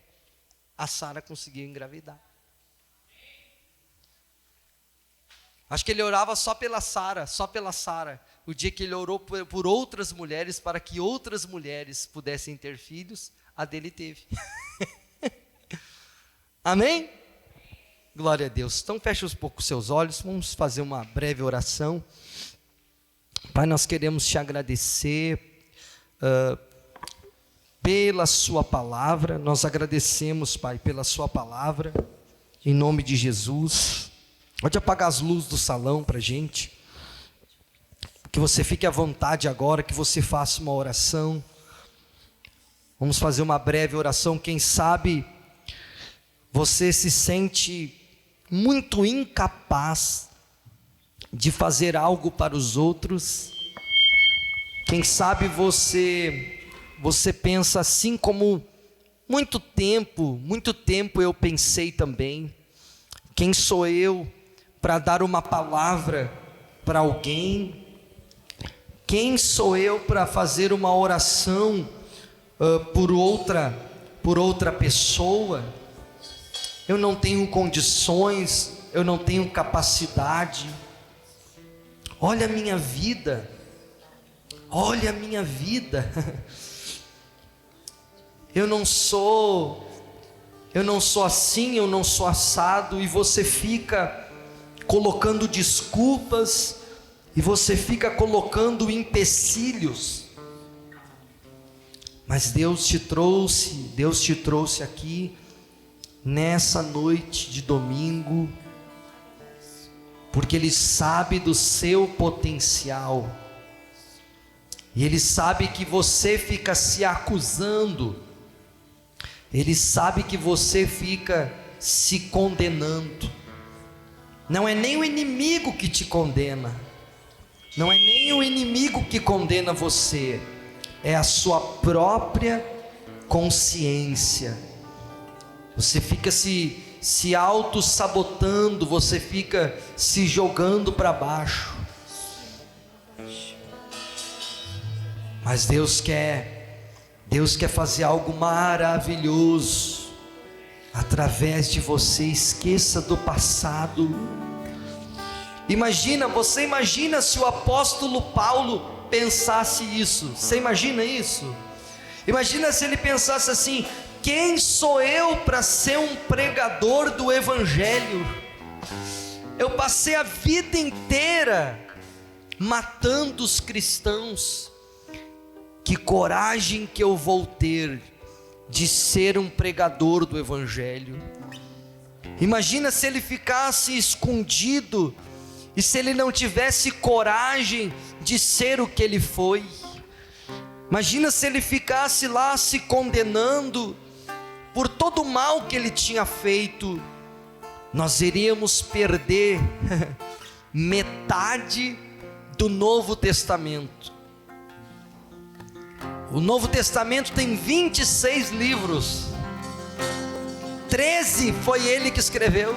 a Sara conseguiu engravidar. Acho que ele orava só pela Sara. O dia que ele orou por outras mulheres, para que outras mulheres pudessem ter filhos, a dele teve. Amém? Glória a Deus. Então feche um pouco os seus olhos, vamos fazer uma breve oração. Pai, nós queremos te agradecer pela sua palavra. Nós agradecemos, Pai, pela sua palavra, em nome de Jesus. Pode apagar as luzes do salão para a gente. Que você fique à vontade agora, que você faça uma oração. Vamos fazer uma breve oração. Quem sabe você se sente muito incapaz de fazer algo para os outros. Quem sabe você pensa assim como muito tempo eu pensei também. Quem sou eu para dar uma palavra para alguém? Quem sou eu para fazer uma oração por outra pessoa? Eu não tenho condições, eu não tenho capacidade. Olha a minha vida, olha a minha vida. Eu não sou assim, eu não sou assado, e você fica colocando desculpas, e você fica colocando empecilhos. Mas Deus te trouxe aqui nessa noite de domingo, porque Ele sabe do seu potencial, e Ele sabe que você fica se acusando, Ele sabe que você fica se condenando. Não é nem o inimigo que te condena, não é nem o inimigo que condena você, é a sua própria consciência. Você fica se auto-sabotando, você fica se jogando para baixo. Mas Deus quer fazer algo maravilhoso através de você. Esqueça do passado. Você imagina se o apóstolo Paulo pensasse isso? Você imagina isso? Imagina se ele pensasse assim: quem sou eu para ser um pregador do Evangelho? Eu passei a vida inteira matando os cristãos. Que coragem que eu vou ter de ser um pregador do Evangelho. Imagina se ele ficasse escondido, e se ele não tivesse coragem de ser o que ele foi. Imagina se ele ficasse lá se condenando por todo o mal que ele tinha feito. Nós iríamos perder metade do Novo Testamento. O Novo Testamento tem 26 livros, 13 foi ele que escreveu.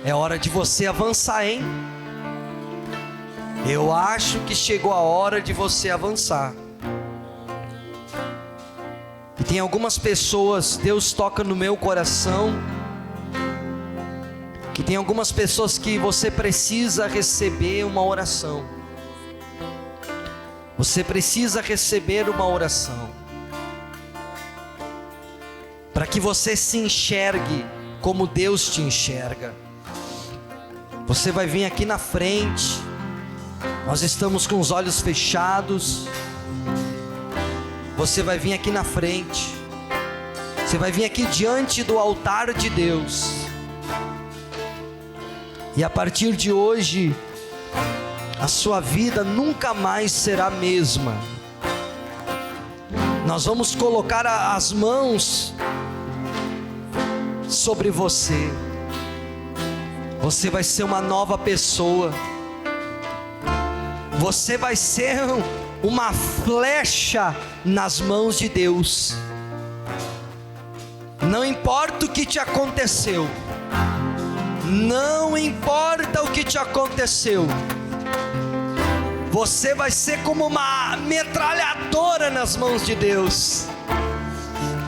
É hora de você avançar, hein? Eu acho que chegou a hora de você avançar. E tem algumas pessoas, Deus toca no meu coração, que tem algumas pessoas que você precisa receber uma oração. Você precisa receber uma oração, para que você se enxergue como Deus te enxerga. Você vai vir aqui na frente, nós estamos com os olhos fechados. Você vai vir aqui na frente, você vai vir aqui diante do altar de Deus, e a partir de hoje, a sua vida nunca mais será a mesma. Nós vamos colocar as mãos sobre você. Você vai ser uma nova pessoa. Você vai ser uma flecha nas mãos de Deus. Não importa o que te aconteceu, não importa o que te aconteceu, você vai ser como uma metralhadora nas mãos de Deus.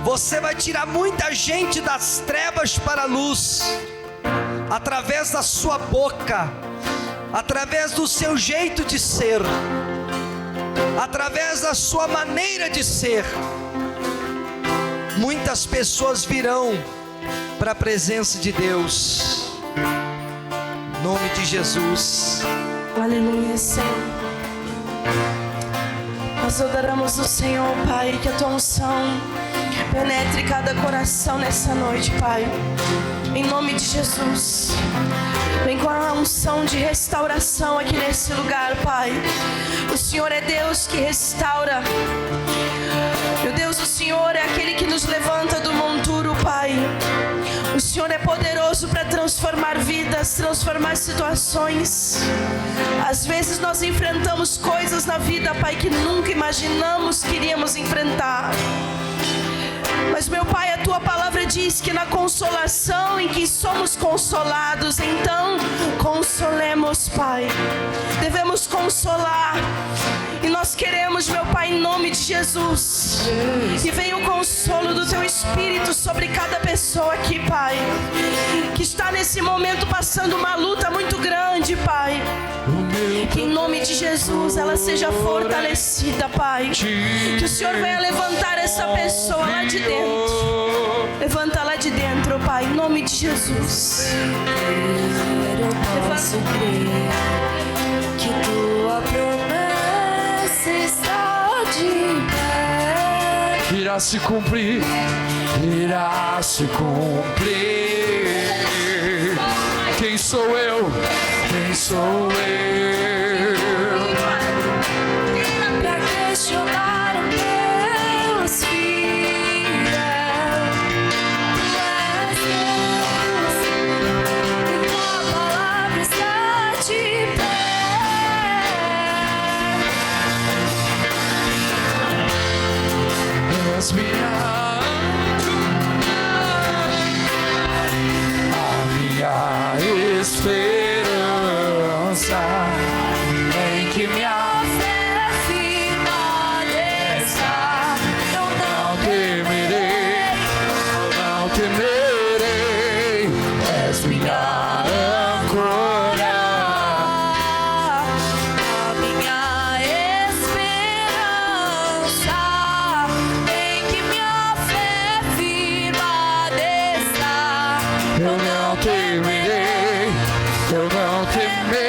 Você vai tirar muita gente das trevas para a luz, através da sua boca, através do seu jeito de ser, através da sua maneira de ser. Muitas pessoas virão para a presença de Deus, em nome de Jesus. Aleluia, Senhor. Nós adoramos o Senhor, Pai, que a Tua unção penetre cada coração nessa noite, Pai, em nome de Jesus. Vem com a unção de restauração aqui nesse lugar, Pai. O Senhor é Deus que restaura. Meu Deus, o Senhor é aquele que nos levanta do monturo, Pai. O Senhor é poderoso para transformar vidas, transformar situações. Às vezes nós enfrentamos coisas na vida, Pai, que nunca imaginamos que iríamos enfrentar. Mas, meu Pai, a Tua palavra diz que na consolação em que somos consolados, então consolemos, Pai. Devemos queremos consolar. E nós queremos, meu Pai, em nome de Jesus, que venha o consolo do Teu Espírito sobre cada pessoa aqui, Pai, que está nesse momento passando uma luta muito grande, Pai. Que em nome de Jesus ela seja fortalecida, Pai. Que o Senhor venha levantar essa pessoa lá de dentro. Levanta lá de dentro, Pai, em nome de Jesus. Eu posso crer que Tua promessa está de pé. Irá se cumprir, irá se cumprir. Quem sou eu? Quem sou eu? Pra questionar o Deus fiel. Tu és Deus, e Tua palavra está de pé. És minha esperança, em que minha Fé firmada está. Eu não temerei, não temerei. És minha âncora, a minha esperança, em que minha fé firmada está. eu não temerei, eu não temerei.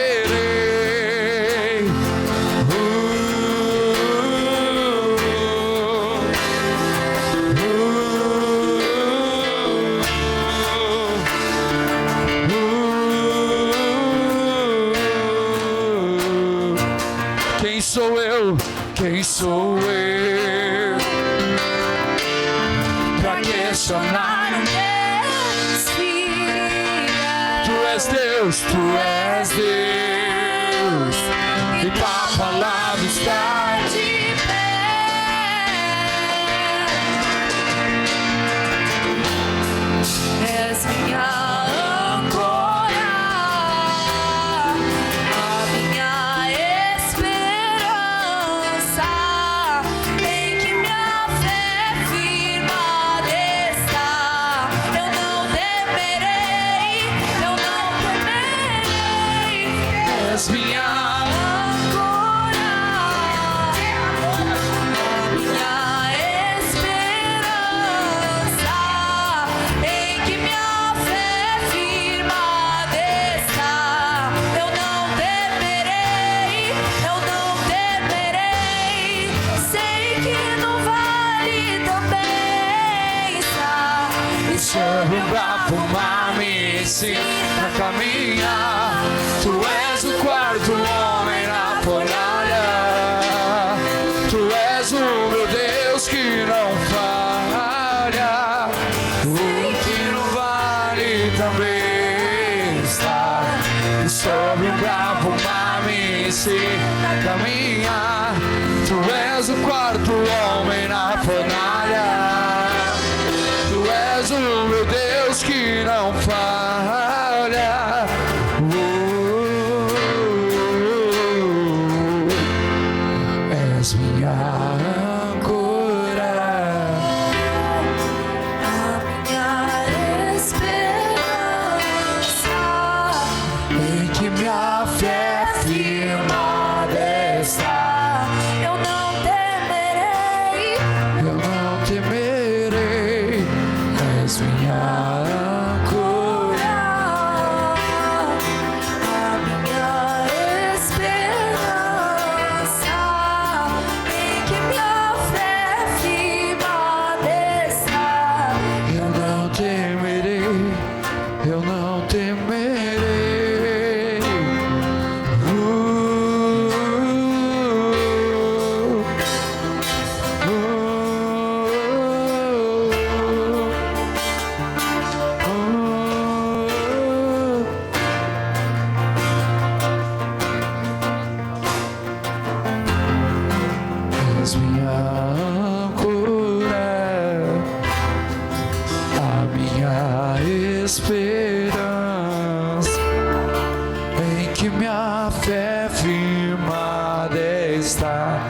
Quem sou eu? Quem sou eu? Pra questionar Um Deus fiel. Tu és Deus, Tu és Deus, e Tua palavra está de pé. És minha âncora, a minha esperança, em que minha fé firmada está. Eu não temerei, eu não temerei. És minha Âncora, minha esperança, em que minha fé firmada está. Eu não temerei, eu não temerei. Sei que no vale também está. E sobre o bravo mar me ensina a caminhar. Tu és o quarto homem na fornalha. Tu és o meu Deus que não falha. O que no vale também está. E sobre o bravo mar me ensina a caminhar. Tu és o quarto homem na fornalha. Tu és o meu Deus que não falha. És minha âncora, a minha esperança, em que minha fé firmada está. eu não temerei, Eu não temerei. És minha âncora, a minha esperança, em que minha fé firmada está. eu não temerei, eu não temerei. És minha âncora, a minha esperança, em que minha fé firmada está.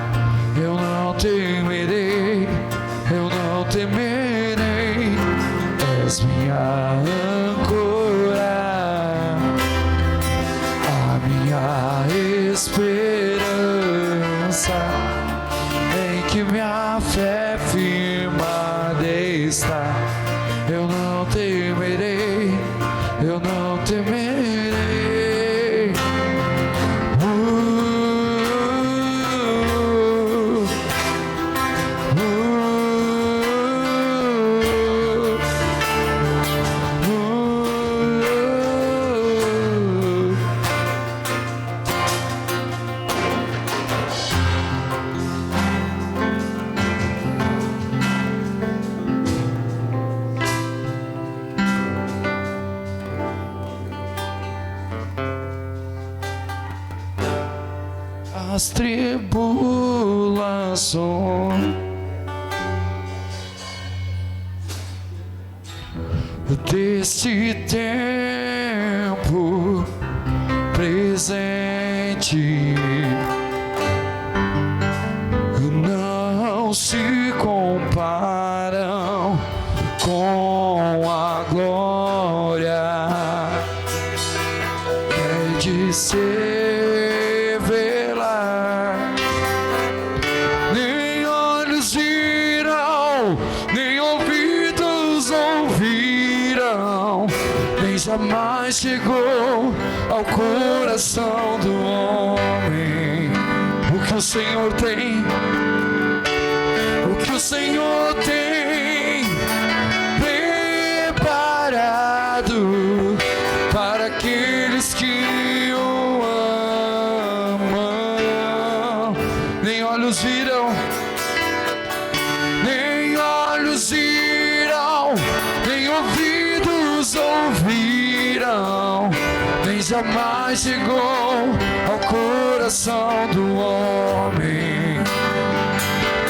Eu não temerei, eu não temerei. És minha âncora, a minha esperança, em que minha fé firmada está. Eu não temerei, eu não temerei. As tribulações deste tempo presente não se comparam com a glória de ser. Jamais chegou ao coração do homem o que o Senhor tem, o que o Senhor tem preparado para aqueles que o amam. Nem olhos viram, nem olhos viram, nem ouvidos ouviram, nem jamais chegou ao coração do homem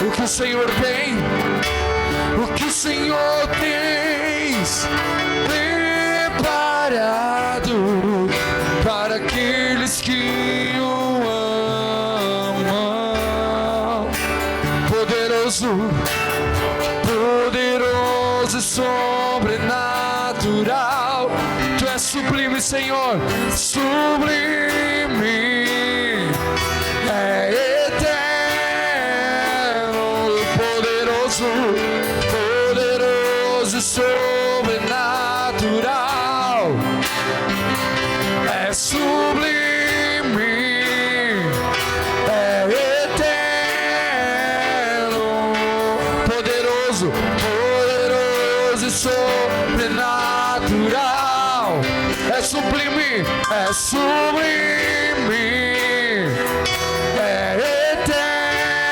o que o Senhor tem, o que o Senhor tem preparado para aqueles que o amam. Poderoso, poderoso e sobrenatural, Tu és sublime, Senhor, sublime, é eterno, poderoso, poderoso e sobrenatural, é sublime, é eterno, poderoso, poderoso e sobrenatural, é sublime, é sublime, é eterno,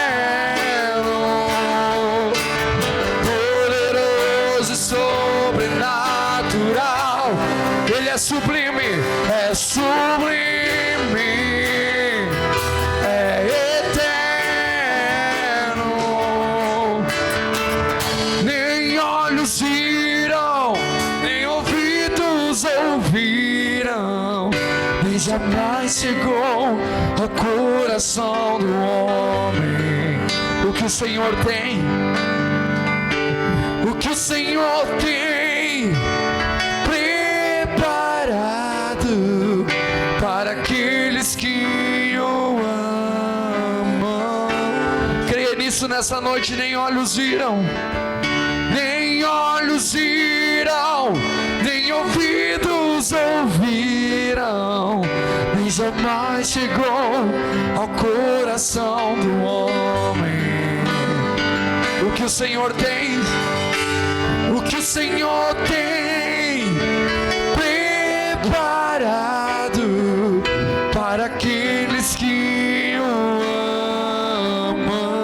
poderoso e sobrenatural. Ele é sublime, é sublime, é eterno. Nem olhos viram, nem ouvidos ouviram, nem jamais chegou ao coração do homem o que o Senhor tem, o que o Senhor tem preparado para aqueles que o amam. Creia nisso nessa noite. Nem olhos viram, nem olhos viram, nem ouvidos ouviram, nem jamais chegou ao coração do homem o que o Senhor tem, o que o Senhor tem preparado para aqueles que o amam.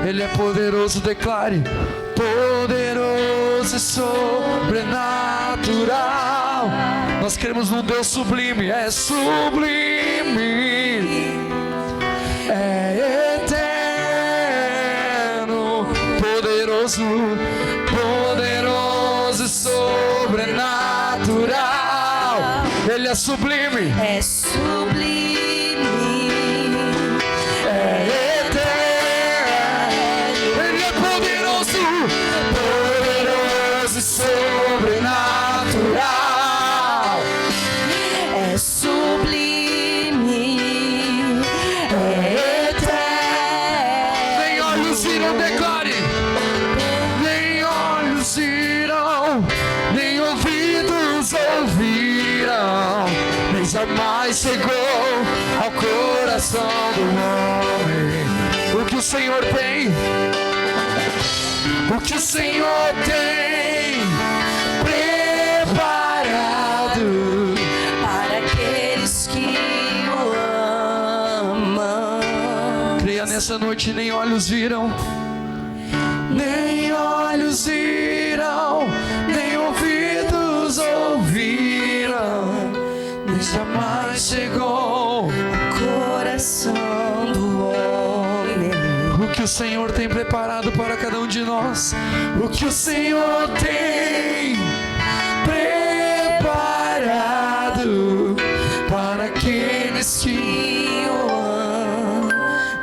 Ele é poderoso, declare: poderoso e sobrenatural. Nós queremos um Deus sublime, é sublime, é eterno, poderoso, poderoso e sobrenatural. Ele Ele é sublime. É sublime. É eterno. Ele é poderoso. Poderoso e sobrenatural. É sublime. É eterno. Nem olhos viram, declare. Nem olhos viram, nem ouvidos ouviram, nem jamais chegou ao coração do homem o que o Senhor tem, o que o Senhor tem preparado Para aqueles que o amam. Creia nessa noite. Nem olhos viram, nem olhos viram, nem ouvidos ouviram, nem jamais chegou Coração do homem. o que o Senhor tem preparado para cada um de nós, o que o Senhor tem preparado para aqueles que o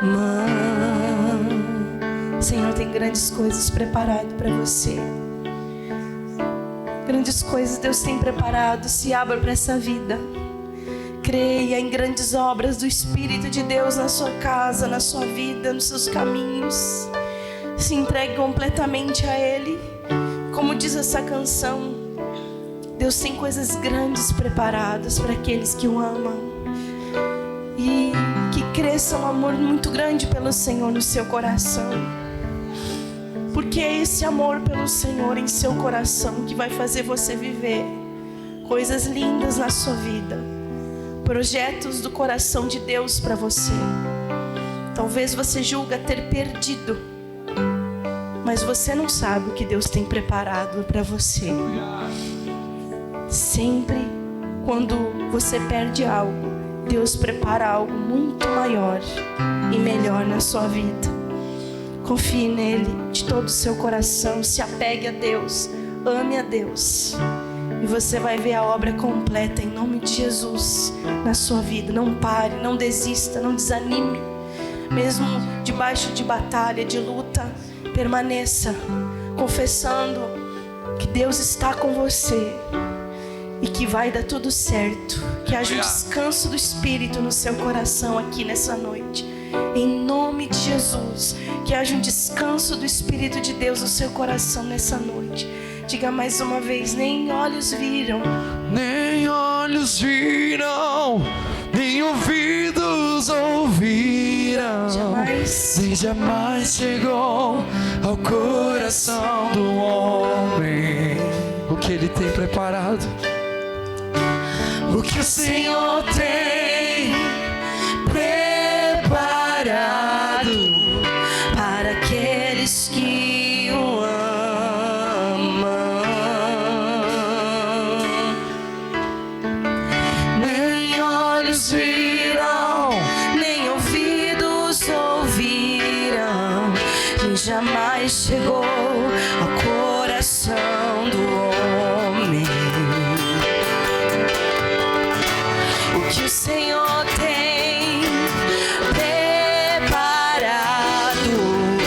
amam. Senhor, tem grandes coisas preparadas para você. Grandes coisas Deus tem preparado. Se abra para essa vida. Creia em grandes obras do Espírito de Deus na sua casa, na sua vida, nos seus caminhos. Se entregue completamente a Ele. Como diz essa canção, Deus tem coisas grandes preparadas para aqueles que o amam. E que cresça um amor muito grande pelo Senhor no seu coração. Porque é esse amor pelo Senhor em seu coração que vai fazer você viver coisas lindas na sua vida. Projetos do coração de Deus para você. Talvez você julga ter perdido, mas você não sabe o que Deus tem preparado para você. Sempre quando você perde algo, Deus prepara algo muito maior e melhor na sua vida. Confie nele de todo o seu coração, se apegue a Deus, ame a Deus. E você vai ver a obra completa em nome de Jesus na sua vida. Não pare, não desista, não desanime. Mesmo debaixo de batalha, de luta, permaneça confessando que Deus está com você e que vai dar tudo certo. Que haja um descanso do Espírito no seu coração aqui nessa noite. Em nome de Jesus, que haja um descanso do Espírito de Deus no seu coração nessa noite. Diga mais uma vez: nem olhos viram, nem olhos viram, nem ouvidos ouviram, jamais, nem jamais chegou ao coração do homem o que ele tem preparado, o que o Senhor tem preparado para aqueles que o amam. Nem olhos viram, Nem ouvidos ouviram, nem jamais chegou ao coração do homem o que o Senhor tem preparado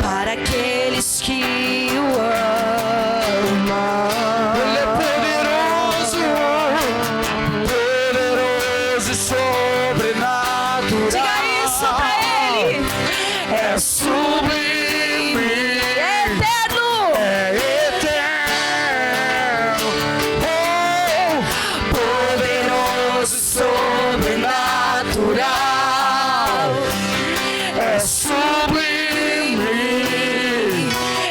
para aqueles que o amam. Ele é poderoso, poderoso e sobrenatural. Diga isso pra Ele. É sublime, Eterno. é eterno, poderoso e sobrenatural. É sublime,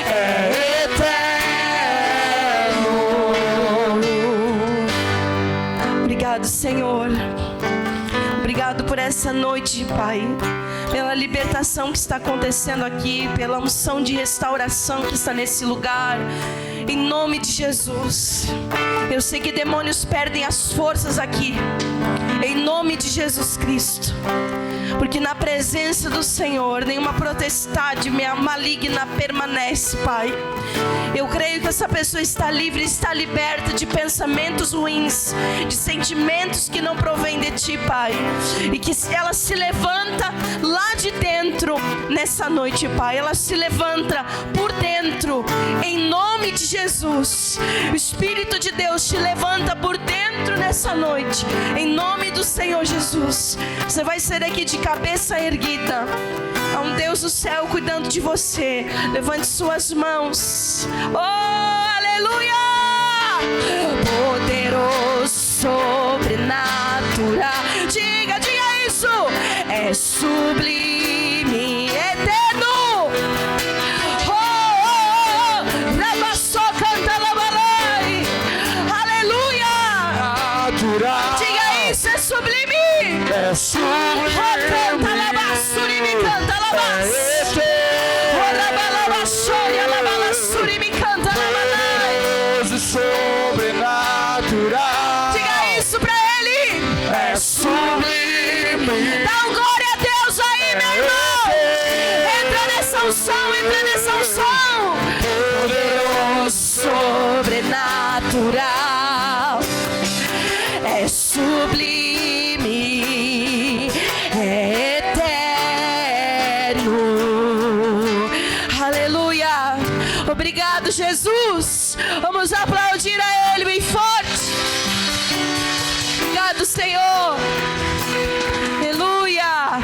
é eterno. Obrigado, Senhor. Obrigado por essa noite, Pai. Pela libertação que está acontecendo aqui, pela unção de restauração que está nesse lugar. Em nome de Jesus. Eu sei que demônios perdem as forças aqui. Em nome de Jesus Cristo. porque na presença do Senhor nenhuma potestade maligna permanece, Pai. Eu creio que essa pessoa está livre, está liberta de pensamentos ruins, de sentimentos que não provêm de Ti, Pai, e que ela se levanta lá de dentro nessa noite, Pai. Ela se levanta por dentro, em nome de Jesus. O Espírito de Deus te levanta por dentro nessa noite, em nome do Senhor Jesus. Você vai ser aqui de cabeça erguida. Há um Deus do céu cuidando de você. Levante suas mãos. Oh, aleluia! Poderoso, sobrenatural. Diga isso. É sublime, eterno. Rabassou, canta, labalai. Aleluia! Natural. Diga isso, é sublime. É sublime. Canta, labassuri, me canta, labass. Sobrenatural. Diga isso pra ele. É sublime. Dá um glória a Deus aí, meu irmão. Entra nessa unção, entra nessa unção. Poderoso, Sobrenatural. É sublime. É eterno. Aleluia. Obrigado, Jesus. Vamos aplaudir a Ele bem forte. Obrigado, Senhor. Aleluia.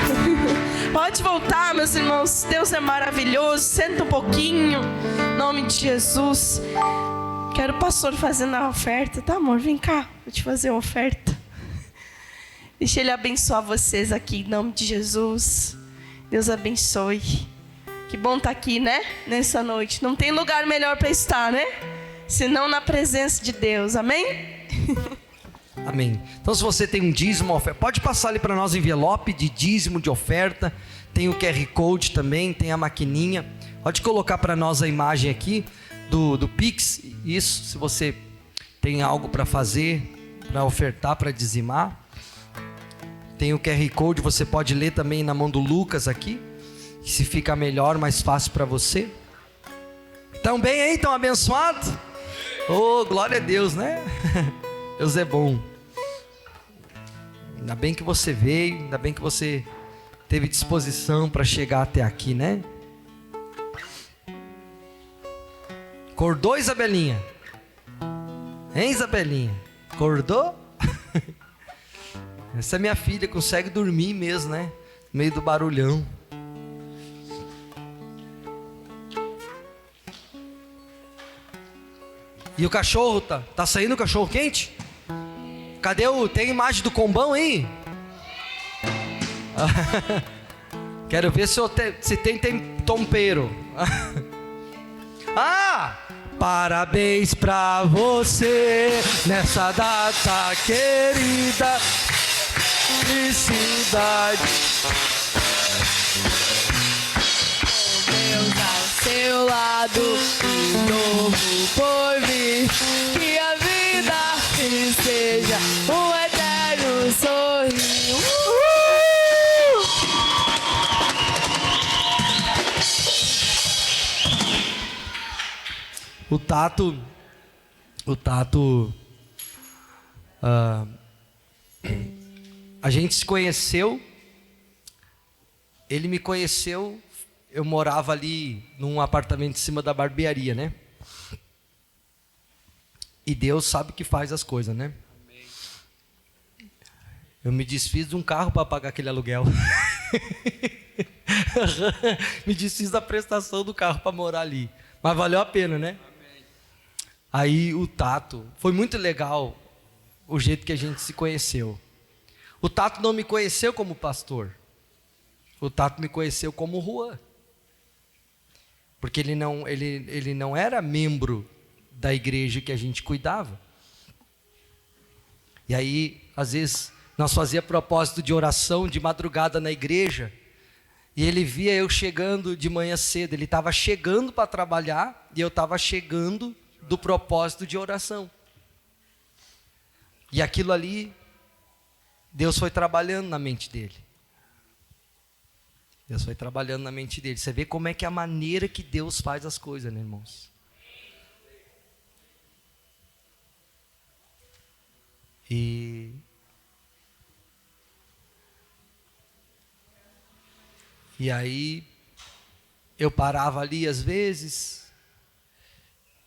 Pode voltar, meus irmãos. Deus é maravilhoso. Senta um pouquinho. Em nome de Jesus. Quero o pastor fazendo a oferta. Tá, amor? Vem cá. Vou te fazer uma oferta. Deixa ele abençoar vocês aqui. Em nome de Jesus. Deus abençoe. Que bom estar aqui, né? Nessa noite. Não tem lugar melhor para estar, né? Senão na presença de Deus. Amém? Amém. Então, se você tem um dízimo, oferta, pode passar ali para nós envelope de dízimo, de oferta. Tem o QR Code também, tem a maquininha. Pode colocar para nós a imagem aqui do Pix. Isso, se você tem algo para fazer, para ofertar, para dizimar. Tem o QR Code, você pode ler também na mão do Lucas aqui. Se fica melhor, mais fácil para você. Estão bem aí? Estão abençoados? Oh, glória a Deus, né? Deus é bom. Ainda bem que você veio, ainda bem que você teve disposição para chegar até aqui, né? Acordou, Isabelinha? Hein, Isabelinha? Acordou? Essa é minha filha, consegue dormir mesmo, né? No meio do barulhão. E o cachorro, tá saindo o cachorro quente? Cadê tem imagem do combão aí? Quero ver se tem tompeiro. Parabéns pra você nessa data querida. Felicidade. Deus ao seu lado, um novo por vir, que a vida seja um eterno sorriso. O Tato, a gente se conheceu, ele me conheceu, eu morava ali num apartamento em cima da barbearia, né? E Deus sabe que faz as coisas, né? Eu me desfiz de um carro para pagar aquele aluguel. Me desfiz da prestação do carro para morar ali. Mas valeu a pena, né? Aí o Tato, foi muito legal o jeito que a gente se conheceu. O Tato não me conheceu como pastor. O Tato me conheceu como Juan. Porque ele não era membro da igreja que a gente cuidava. E aí, às vezes, nós fazíamos propósito de oração de madrugada na igreja. E ele via eu chegando de manhã cedo. Ele estava chegando para trabalhar e eu estava chegando do propósito de oração. E aquilo ali, Deus foi trabalhando na mente dele. Deus foi trabalhando na mente dele. Você vê como é que é a maneira que Deus faz as coisas, né, irmãos? E aí eu parava ali às vezes,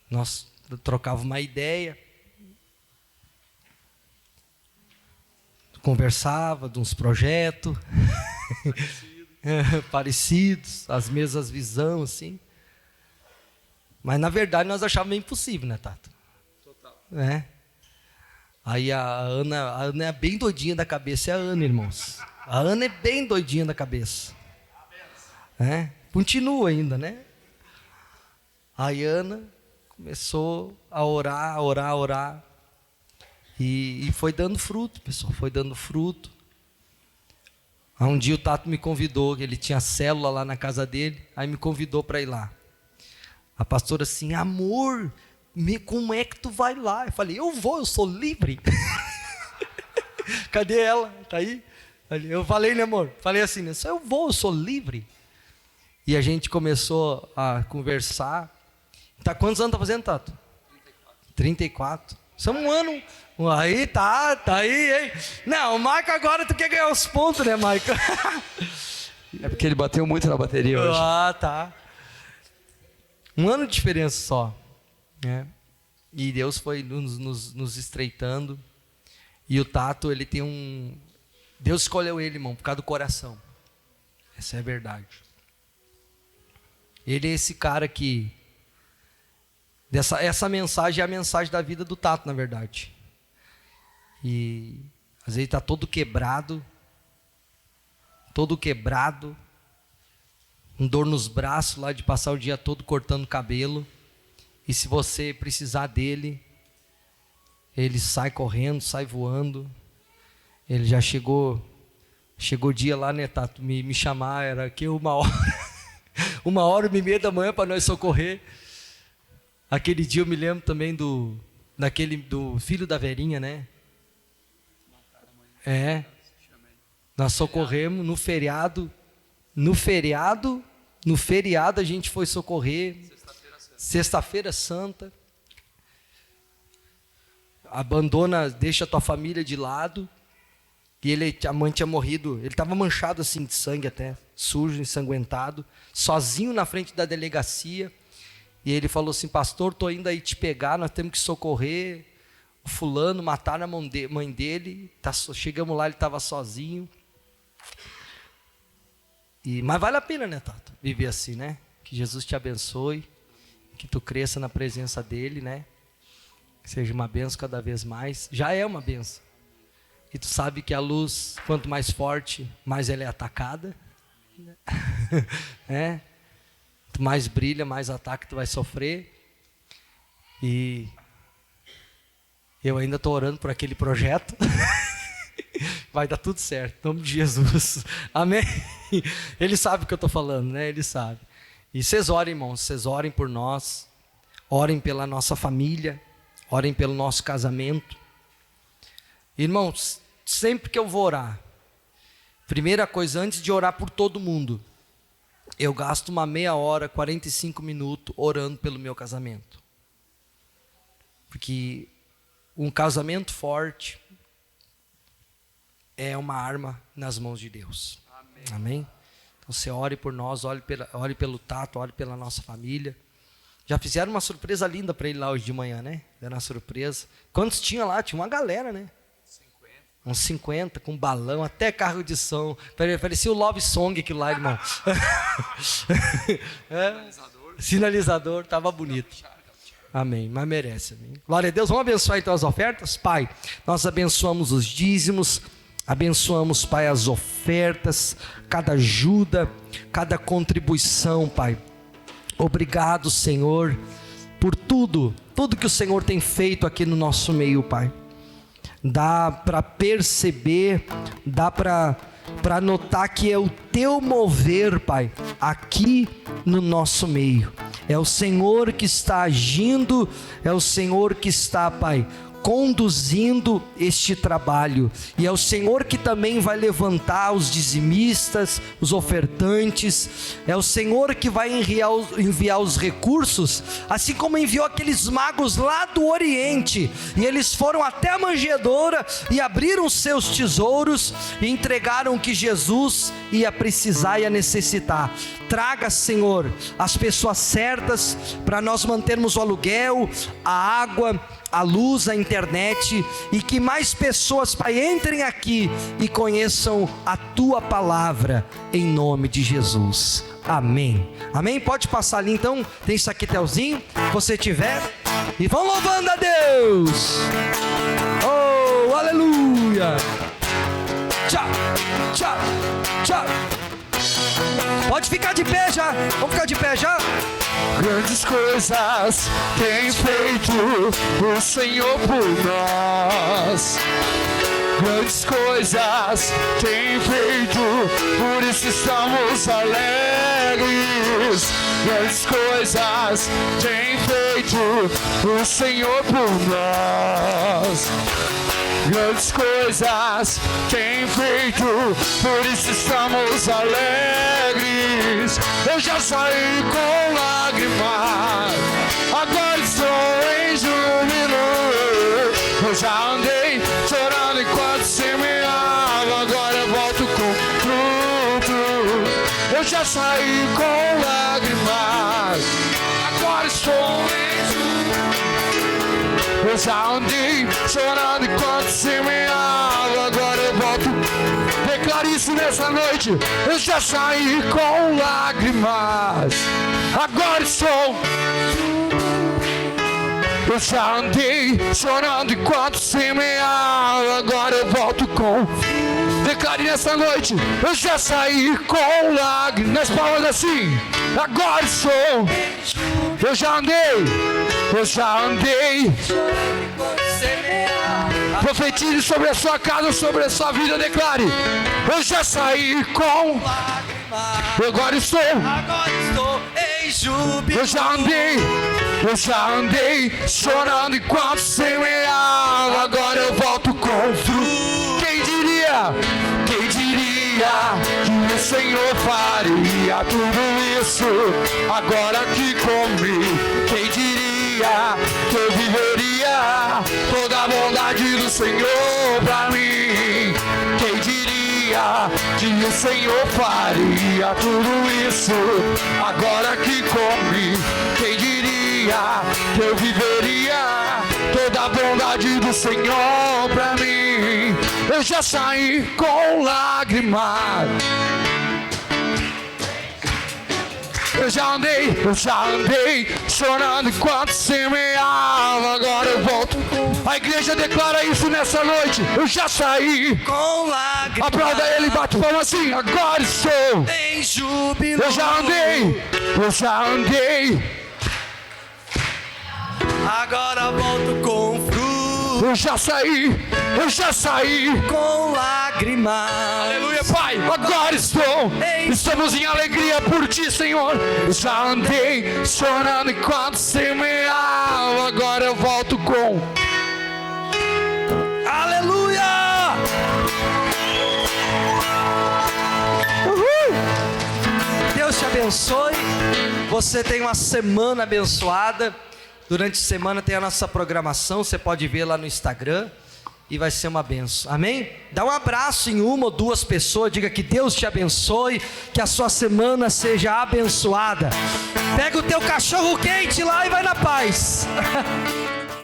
nós trocávamos uma ideia, conversava de uns projetos parecidos, as mesmas visões, assim. Mas na verdade nós achávamos meio impossível, né, Tato? Total. Aí a Ana é bem doidinha da cabeça, é a Ana, irmãos. A Ana é bem doidinha da cabeça. Continua ainda, né? Aí Ana começou a orar. E foi dando fruto, pessoal, foi dando fruto. Aí um dia o Tato me convidou, ele tinha célula lá na casa dele, aí me convidou para ir lá. A pastora assim, amor, como é que tu vai lá? Eu falei, eu vou, eu sou livre. Cadê ela? Tá aí? Eu falei, né, amor? Falei assim, né? Eu vou, eu sou livre. E a gente começou a conversar. Tá, quantos anos tá fazendo, Tato? 34. Isso é um ano. Aí, tá aí, hein? Não, o Maico agora tu quer ganhar os pontos, né, Maico? É porque ele bateu muito na bateria hoje. Ah, tá. Um ano de diferença só. Né? E Deus foi nos estreitando. E o Tato, ele tem Deus escolheu ele, irmão, por causa do coração. Essa é a verdade. Ele é esse cara que... Essa mensagem é a mensagem da vida do Tato, na verdade. E às vezes ele está todo quebrado, com dor nos braços lá de passar o dia todo cortando cabelo. E se você precisar dele, ele sai correndo, sai voando. Ele já chegou o dia lá, né, Tato, me chamar, era aqui 1h30 da manhã para nós socorrer. Aquele dia eu me lembro também do filho da Verinha, né? Nós socorremos no feriado. No feriado a gente foi socorrer. Sexta-feira Santa. Abandona, deixa a tua família de lado. E a mãe tinha morrido, ele estava manchado assim de sangue até, sujo, ensanguentado, sozinho na frente da delegacia. E ele falou assim, pastor, estou indo aí te pegar, nós temos que socorrer o fulano, mataram a mãe dele. Chegamos lá, ele estava sozinho. Mas vale a pena, né, Tato? Viver assim, né? Que Jesus te abençoe, que tu cresça na presença dele, né? Que seja uma bênção cada vez mais. Já é uma bênção. E tu sabe que a luz, quanto mais forte, mais ela é atacada. Quanto mais brilha, mais ataque tu vai sofrer. E eu ainda estou orando por aquele projeto. Vai dar tudo certo, em nome de Jesus. Amém? Ele sabe o que eu estou falando, né? Ele sabe. E vocês orem, irmãos, vocês orem por nós. Orem pela nossa família. Orem pelo nosso casamento. Irmãos, sempre que eu vou orar, primeira coisa, antes de orar por todo mundo, eu gasto uma meia hora, 45 minutos orando pelo meu casamento. Porque um casamento forte é uma arma nas mãos de Deus. Amém? Então você ore por nós, ore pelo Tato, ore pela nossa família. Já fizeram uma surpresa linda para ele lá hoje de manhã, né? Deram uma surpresa. Quantos tinha lá? Tinha uma galera, né? Uns 50, com balão, até carro de som. Parecia o Love Song aquilo lá, irmão. Sinalizador, estava bonito. Amém, mas merece. Amém. Glória a Deus, vamos abençoar então as ofertas? Pai, nós abençoamos os dízimos, abençoamos, Pai, as ofertas, cada ajuda, cada contribuição, Pai. Obrigado, Senhor, por tudo que o Senhor tem feito aqui no nosso meio, Pai. Dá para perceber, dá para notar que é o teu mover, Pai, aqui no nosso meio. É o Senhor que está agindo, é o Senhor que está, Pai, conduzindo este trabalho, e é o Senhor que também vai levantar os dizimistas, os ofertantes, é o Senhor que vai enviar os recursos, assim como enviou aqueles magos lá do Oriente, e eles foram até a manjedoura e abriram seus tesouros e entregaram o que Jesus ia precisar e ia necessitar. Traga, Senhor, as pessoas certas para nós mantermos o aluguel, a água, a luz, a internet, e que mais pessoas, Pai, entrem aqui e conheçam a Tua palavra, em nome de Jesus. Amém. Amém? Pode passar ali então, tem saquetelzinho, se você tiver, e vão louvando a Deus. Oh, aleluia. Tchau, tchau, tchau. Pode ficar de pé já, vamos ficar de pé já. Grandes coisas tem feito o Senhor por nós. Grandes coisas tem feito, por isso estamos alegres. Grandes coisas tem feito o Senhor por nós. Grandes coisas tem feito, por isso estamos alegres. Eu já saí com lágrimas, agora estou em júbilo. Eu já andei chorando enquanto semeava, agora eu volto com frutos. Eu já saí com lágrimas, agora estou em júbilo. Eu já andei chorando enquanto semeava, agora eu volto. Declare isso nessa noite. Eu já saí com lágrimas, agora estou. Eu já andei chorando enquanto semeava, agora eu volto com. Declare nessa noite. Eu já saí com lágrimas, nas palavras assim, agora estou. Eu já andei Profetize sobre a sua casa, sobre a sua vida, declare. Eu já saí com lágrimas, agora estou em júbilo. Eu já andei chorando enquanto semeava, agora eu volto com fruto. Quem diria que o Senhor faria tudo isso agora aqui comigo? Quem diria que eu viveria toda a bondade do Senhor pra mim? Quem diria que o Senhor faria tudo isso agora aqui comigo? Quem diria que eu viveria toda a bondade do Senhor pra mim? Eu já saí com lágrimas. Eu já andei chorando enquanto semeava, agora eu volto. A igreja declara isso nessa noite. Eu já saí Com lágrimas. Aplauda ele, bate palma assim. Agora estou em júbilo. Eu já andei. Agora volto com fruto. Eu já saí Com lágrimas. Aleluia, Pai. Agora estamos em alegria por Ti, Senhor. Eu já andei chorando enquanto semeava, agora eu volto com. Aleluia! Uhul! Deus te abençoe. Você tem uma semana abençoada. Durante a semana tem a nossa programação, você pode ver lá no Instagram e vai ser uma benção, amém? Dá um abraço em uma ou duas pessoas, diga que Deus te abençoe, que a sua semana seja abençoada. Pega o teu cachorro quente lá e vai na paz.